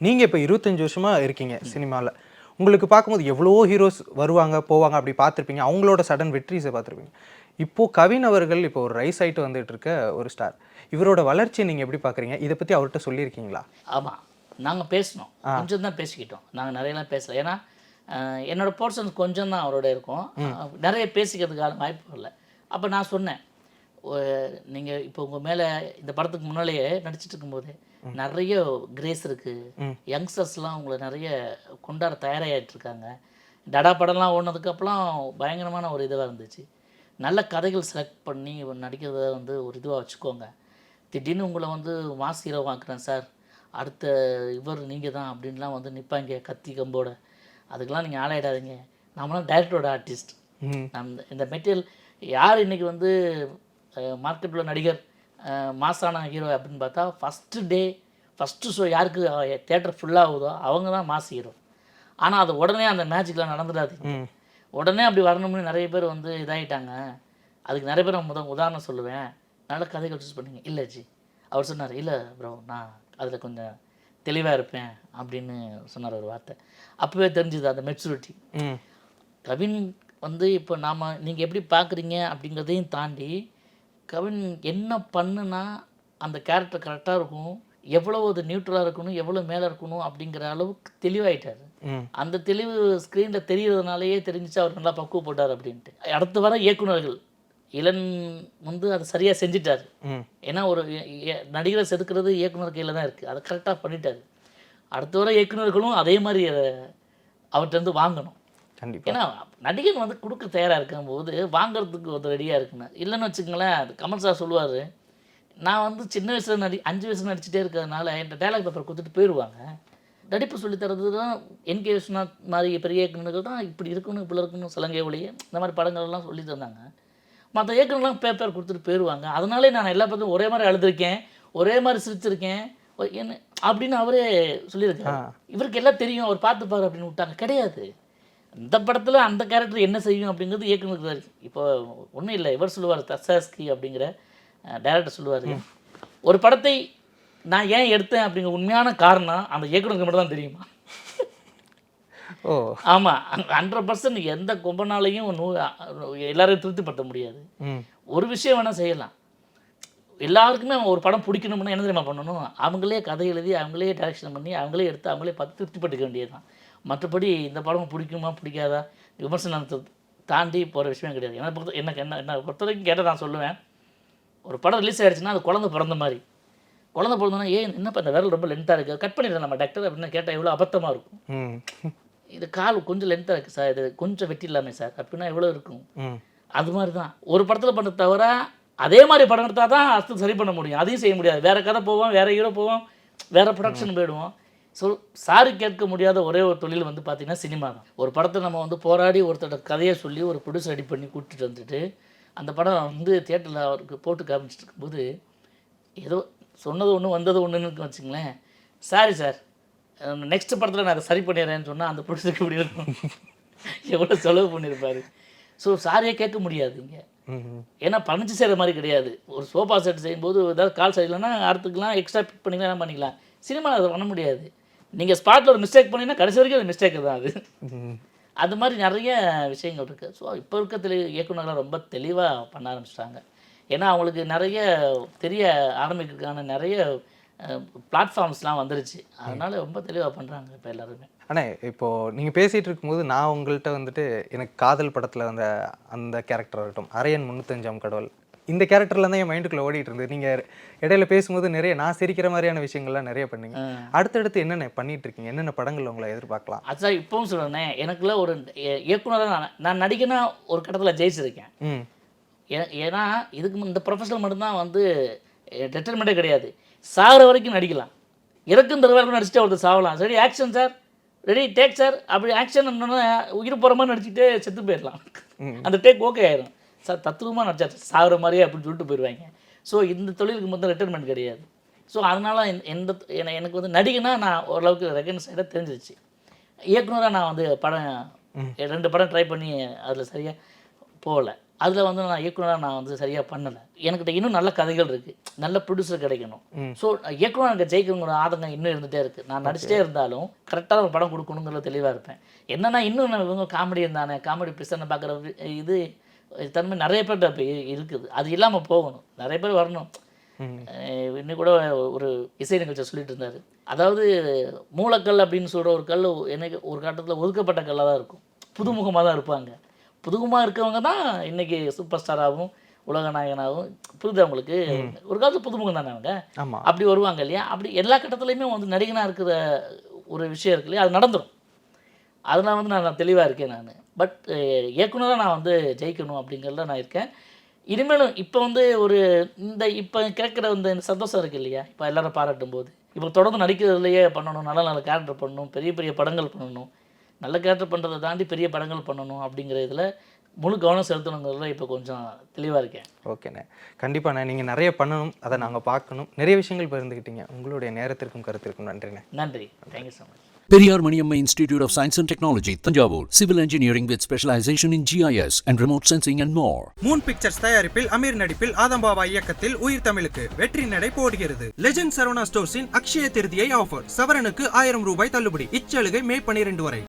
நீங்கள் இப்போ 25 வருஷமாக இருக்கீங்க சினிமாவில். உங்களுக்கு பார்க்கும்போது எவ்வளோ ஹீரோஸ் வருவாங்க போவாங்க அப்படி பார்த்துருப்பீங்க, அவங்களோட சடன் வெற்றிஸை பார்த்துருப்பீங்க. இப்போது கவின் அவர்கள் இப்போ ஒரு ரைஸ் ஆகிட்டு வந்துட்டு இருக்க ஒரு ஸ்டார். இவரோட வளர்ச்சியை நீங்கள் எப்படி பார்க்குறீங்க? இதை பற்றி அவர்கிட்ட சொல்லியிருக்கீங்களா? ஆமாம், நாங்கள் பேசினோம், கொஞ்சம் தான் பேசிக்கிட்டோம். நாங்கள் நிறையலாம் பேசலை. ஏன்னா என்னோடய போர்ஷன்ஸ் கொஞ்சம் தான் அவரோட இருக்கும், நிறைய பேசிக்கிறதுக்கான வாய்ப்பு இல்லை. அப்போ நான் சொன்னேன், நீங்கள் இப்போ உங்கள் மேலே இந்த படத்துக்கு முன்னாலேயே நடிச்சிட்டு இருக்கும்போது நிறைய கிரேஸ் இருக்குது, யங்ஸ்டர்ஸ்லாம் உங்களை நிறைய கொண்டாட தயாராகிட்டுருக்காங்க. டடா படம்லாம் ஓடினதுக்கப்புறம் பயங்கரமான ஒரு இதுவாக இருந்துச்சு. நல்ல கதைகள் செலக்ட் பண்ணி நடிக்கிறத வந்து ஒரு இதுவாக வச்சுக்கோங்க. திடீர்னு உங்களை வந்து மாஸ் ஹீரோவாக்குறேன் சார், அடுத்த இவர் நீங்கள் தான் அப்படின்லாம் வந்து நிற்பாங்க கத்தி கம்போட. அதுக்கெலாம் நீங்கள் ஆளாயிடாதீங்க. நம்மளாம் டைரக்டரோட ஆர்டிஸ்ட். இந்த மெட்டீரியல் யார் இன்றைக்கி வந்து மார்க்கெட்டில் நடிகர் மாஸான ஹீரோ அப்படின்னு பார்த்தா ஃபஸ்ட்டு ஷோ யாருக்கு தேட்டர் ஃபுல்லாகுதோ அவங்க தான் மாஸ் ஹீரோ. ஆனால் அது உடனே அந்த மேஜிக்லாம் நடந்துடாது. உடனே அப்படி வரணும்னு நிறைய பேர் வந்து இதாகிட்டாங்க. அதுக்கு நிறைய பேர் உதாரணம் சொல்லுவேன். நல்ல கதைகள் சூஸ் பண்ணிங்க. இல்லை ஜி அவர் சொன்னார், இல்லை ப்ரோ நான் அதில் கொஞ்சம் தெளிவாக இருப்பேன் அப்படின்னு சொன்னார் ஒரு வார்த்தை. அப்போவே தெரிஞ்சுது அந்த மெச்சூரிட்டி. கவின் வந்து இப்போ நீங்கள் எப்படி பார்க்குறீங்க அப்படிங்கிறதையும் தாண்டி கவின் என்ன பண்ணுனா அந்த கேரக்டர் கரெக்டாக இருக்கும், எவ்வளோ அது நியூட்ரலாக இருக்கணும், எவ்வளோ மேலே இருக்கணும் அப்படிங்கிற அளவுக்கு தெளிவாயிட்டார். அந்த தெளிவு ஸ்க்ரீனில் தெரியறதுனாலேயே தெரிஞ்சிச்சு அவர் நல்லா பக்குவப்பட்டார் அப்படின்ட்டு. அடுத்து வர இயக்குநர்கள் இளன் வந்து அதை சரியாக செஞ்சிட்டார். ஏன்னா ஒரு நடிகரை செதுக்கிறது இயக்குனர் கையில் தான் இருக்குது, அதை கரெக்டாக பண்ணிட்டார். அடுத்து வர இயக்குநர்களும் அதே மாதிரி அவர்கிட்ட வாங்கணும். ஏன்னா நடிகன் வந்து கொடுக்க தயாராக இருக்கும்போது வாங்கிறதுக்கு ஒரு ரெடியாக இருக்குன்னு. இல்லைன்னு வச்சுக்கோங்களேன், அது கமல் சார் சொல்லுவார், நான் வந்து சின்ன வயசில் 5 வயசில் நடிச்சுட்டே இருக்கிறதுனால என் டைலாக் பேப்பர் கொடுத்துட்டு போயிடுவாங்க. நடிப்பு சொல்லித்தரது தான் என்கே விஸ்வநாத் மாதிரி பெரிய இயக்குநர்கள் தான் இப்படி இருக்கணும் இப்படி இருக்கணும் சலங்கை ஒளியை இந்த மாதிரி படங்கள்லாம் சொல்லி தந்தாங்க. மற்ற இயக்குநர்லாம் பேப்பர் கொடுத்துட்டு போயிடுவாங்க. அதனாலே நான் எல்லா படத்தையும் ஒரே மாதிரி அழுதுருக்கேன், ஒரே மாதிரி சிரிச்சிருக்கேன் என்ன அப்படின்னு அவரே சொல்லியிருக்காரு. இவருக்கு எல்லாம் தெரியும், அவர் பார்த்துப்பார் அப்படின்னு விட்டாங்க. கிடையாது, இந்த படத்தில் அந்த கேரக்டர் என்ன செய்யும் அப்படிங்கிறது இயக்குனருக்கு தான் இருக்குது. இப்போ ஒன்றும் இல்லை, இவர் சொல்லுவார், தசாஸ்கி அப்படிங்கிற டைரக்டர் சொல்லுவார், ஒரு படத்தை நான் ஏன் எடுத்தேன் அப்படிங்கிற உண்மையான காரணம் அந்த இயக்குனருக்கு மட்டும் தான் தெரியுமா. ஓ ஆமாம், 100% எந்த கொம்பனாலையும் எல்லாரையும் திருப்திப்படுத்த முடியாது. ஒரு விஷயம் வேணால் செய்யலாம், எல்லாருக்குமே ஒரு படம் பிடிக்கணும்னா என்ன தெரியுமா பண்ணணும், அவங்களே கதை எழுதி அவங்களே டைரக்ஷன் பண்ணி அவங்களே எடுத்து அவங்களே பார்த்து திருப்திப்பட்டுக்க வேண்டியது தான். மற்றபடி இந்த படம் பிடிக்குமா பிடிக்காதா விமர்சனத்தை தாண்டி போகிற விஷயம் கிடையாது. என்ன பொறுத்த வரைக்கும் கேட்டால் நான் சொல்லுவேன், ஒரு படம் ரிலீஸ் ஆகிடுச்சுன்னா அது குழந்தை பிறந்த மாதிரி. குழந்தை பிறந்தோன்னா என்னப்பா இந்த விரல் ரொம்ப லென்த்தாக இருக்குது, கட் பண்ணிடுறேன் நம்ம டாக்டர் அப்படின்னு கேட்டால் எவ்வளோ அபத்தமாக இருக்கும். இது கால் கொஞ்சம் லென்த்தாக இருக்குது சார், இது கொஞ்சம் வெட்டி இல்லாமல் சார் அப்படின்னா எவ்வளோ இருக்கும். அது மாதிரி தான் ஒரு படத்தில் பண்ண தவிர அதே மாதிரி படம் எடுத்தால் தான் அர்த்தம் சரி பண்ண முடியும். அதையும் செய்ய முடியாது, வேறு கதை போவோம், வேறு ஹீரோ போவோம், வேறு ப்ரொடக்ஷன் போயிடுவோம். ஸோ சாரி கேட்க முடியாத ஒரே ஒரு தொழில் வந்து பார்த்திங்கன்னா சினிமா தான். ஒரு படத்தை நம்ம வந்து போராடி ஒருத்தரோட கதையை சொல்லி ஒரு ப்ரொடியூசர் ரெடி பண்ணி கூட்டிகிட்டு வந்துட்டு அந்த படம் வந்து தியேட்டரில் அவருக்கு போட்டு காமிச்சிட்டு இருக்கும்போது ஏதோ சொன்னது ஒன்று வந்தது ஒன்றுன்னு வச்சுங்களேன், சாரி சார் நெக்ஸ்ட் படத்தில் நான் அதை சரி பண்ணிடுறேன்னு சொன்னால் அந்த ப்ரொடியூசருக்கு இப்படி இருக்கும், எவ்வளோ செலவு பண்ணியிருப்பார். ஸோ சாரியே கேட்க முடியாது இங்கே, ஏன்னா பணிச்சு செய்கிற மாதிரி கிடையாது. ஒரு சோஃபா செட் செய்யும்போது ஏதாவது கால் சரியில்லைன்னா அடுத்துக்கலாம் எக்ஸ்ட்ரா பிக் பண்ணிக்கலாம், என்ன பண்ணிக்கலாம். சினிமாவில் அதை பண்ண முடியாது. நீங்கள் ஸ்பாட்டில் ஒரு மிஸ்டேக் பண்ணிங்கன்னா கடைசி வரைக்கும் அது மிஸ்டேக்கு தான் அது. அது மாதிரி நிறைய விஷயங்கள் இருக்குது. ஸோ இப்போ இருக்க இயக்குநர்கள் ரொம்ப தெளிவாக பண்ண ஆரம்பிச்சிட்டாங்க. ஏன்னா அவங்களுக்கு நிறைய தெரிய ஆரம்பிக்கிறதுக்கான நிறைய பிளாட்ஃபார்ம்ஸ்லாம் வந்துருச்சு, அதனால் ரொம்ப தெளிவாக பண்ணுறாங்க இப்போ எல்லாருமே. ஆனால் இப்போது நீங்கள் பேசிகிட்டு இருக்கும்போது நான் உங்கள்கிட்ட வந்துட்டு எனக்கு காதல் படத்தில் வந்த அந்த கேரக்டர் ஆகட்டும், அரையன் 305ஆம் கடவுள், இந்த கேரக்டரில் தான் என் மைண்டுக்குள்ளே ஓடிட்டு இருந்தது. நீங்கள் இடையில பேசும்போது நிறைய நான் சிரிக்கிற மாதிரியான விஷயங்கள்லாம் நிறைய பண்ணீங்க. அடுத்தடுத்து என்னென்ன பண்ணிட்டு இருக்கீங்க, என்னென்ன படங்கள் உங்களை எதிர்பார்க்கலாம்? அதுதான் இப்போவும் சொல்கிறேன், எனக்குள்ள ஒரு இயக்குனராக நான் நடிகனா ஒரு கட்டத்தில் ஜெயிச்சிருக்கேன். ஏன்னா இதுக்கு இந்த ப்ரொஃபஷனல் மட்டும்தான் வந்து டெட்டர்மெண்ட்டே கிடையாது, சாகிற வரைக்கும் நடிக்கலாம், இறக்கும் தர வரைக்கும் நடிச்சுட்டு ஒருத்தர் சாகலாம். சரி action sir, ready take sir, அப்படி ஆக்ஷன் உயிர் போகிற மாதிரி நடிச்சுட்டு செத்து போயிடலாம், அந்த டேக் ஓகே ஆயிரும். சார் தத்துவமாக நடிச்சா சாகிற மாதிரியே அப்படின்னு சொல்லிட்டு போயிடுவாங்க. ஸோ இந்த தொழிலுக்கு மொத்தம் ரிட்டைர்மெண்ட் கிடையாது. ஸோ அதனால் எனக்கு வந்து நடிகனா நான் ஓரளவுக்கு ரெகனைஸ்டாக தெரிஞ்சிருச்சு. இயக்குனராக நான் வந்து படம் 2 படம் ட்ரை பண்ணி அதில் சரியாக போகலை. அதில் வந்து நான் இயக்குனராக நான் வந்து சரியாக பண்ணலை. எனக்கிட்ட இன்னும் நல்ல கதைகள் இருக்குது, நல்ல ப்ரொடியூசர் கிடைக்கணும். ஸோ இயக்குனர் எனக்கு ஜெயிக்கணுங்கிற ஆதங்கம் இன்னும் இருந்துகிட்டே இருக்குது. நான் நடிச்சிட்டே இருந்தாலும் கரெக்டாக ஒரு படம் கொடுக்கணுங்கிற தெளிவாக இருப்பேன். என்னென்னா இன்னும் நான் இவங்க காமெடி இருந்தானே, காமெடி பிரச்சனை பார்க்குற இது தன்மை நிறைய பேர்கிட்ட இப்போ இருக்குது, அது இல்லாமல் போகணும், நிறைய பேர் வரணும். இன்னும் கூட ஒரு இசை நிகழ்ச்சியை சொல்லிட்டு இருந்தார், அதாவது மூலக்கல் அப்படின்னு சொல்கிற ஒரு கல் எனக்கு ஒரு கட்டத்தில் ஒதுக்கப்பட்ட கல்லாக தான் இருக்கும், புதுமுகமாக தான் இருப்பாங்க. புதுமுகமாக இருக்கவங்க தான் இன்றைக்கி சூப்பர் ஸ்டாராகவும் உலக நாயகனாகவும் புரியுது அவங்களுக்கு. ஒரு காலத்தில் புதுமுகம் தானே அவங்க, அப்படி வருவாங்க இல்லையா. அப்படி எல்லா கட்டத்துலையுமே வந்து நடிகனாக இருக்கிற ஒரு விஷயம் இருக்கு இல்லையா, அது நடந்துடும். அதனால் வந்து நான் தெளிவாக இருக்கேன். நான் பட் இயக்குனராக நான் வந்து ஜெயிக்கணும் அப்படிங்கிறத நான் இருக்கேன். இனிமேலும் இப்போ வந்து ஒரு இப்போ கேட்குற இந்த சந்தோஷம் இருக்குது இல்லையா, இப்போ எல்லோரும் பாராட்டும் போது இப்போ தொடர்ந்து நடிக்கிறதுலையே பண்ணணும், நல்ல நல்ல கேரக்டர் பண்ணணும், பெரிய பெரிய படங்கள் பண்ணணும், நல்ல கேரக்டர் பண்ணுறதை தாண்டி பெரிய படங்கள் பண்ணணும் அப்படிங்கிற இதில் முழு கவனம் செலுத்தணுங்கிறதுல இப்போ கொஞ்சம் தெளிவாக இருக்கேன். ஓகேண்ணே, கண்டிப்பாண்ணே, நீங்கள் நிறைய பண்ணணும், அதை நாங்கள் பார்க்கணும். நிறைய விஷயங்கள் பகிர்ந்துக்கிட்டீங்க. உங்களுடைய நேரத்திற்கும் கருத்திற்கும் நன்றிண்ணே. நன்றி, thank you so much. Periyar Maniamma Institute of Science and Technology, Tanjavur. Civil Engineering with specialization in GIS and remote sensing and more. Moon pictures தயாரிப்பில் அமீர் நடிப்பில் ஆதம்பாவா இயக்கத்தில் உயிர் தமிழுக்கு வெற்றி நடை போடுகிறது. லெஜெண்ட் சரவணா ஸ்டோர்ஸின் அக்ஷய திருதியை ஆஃபர், சவரனுக்கு 1000 ரூபாய் தள்ளுபடி. இச்சலுகை மே 12 வரை.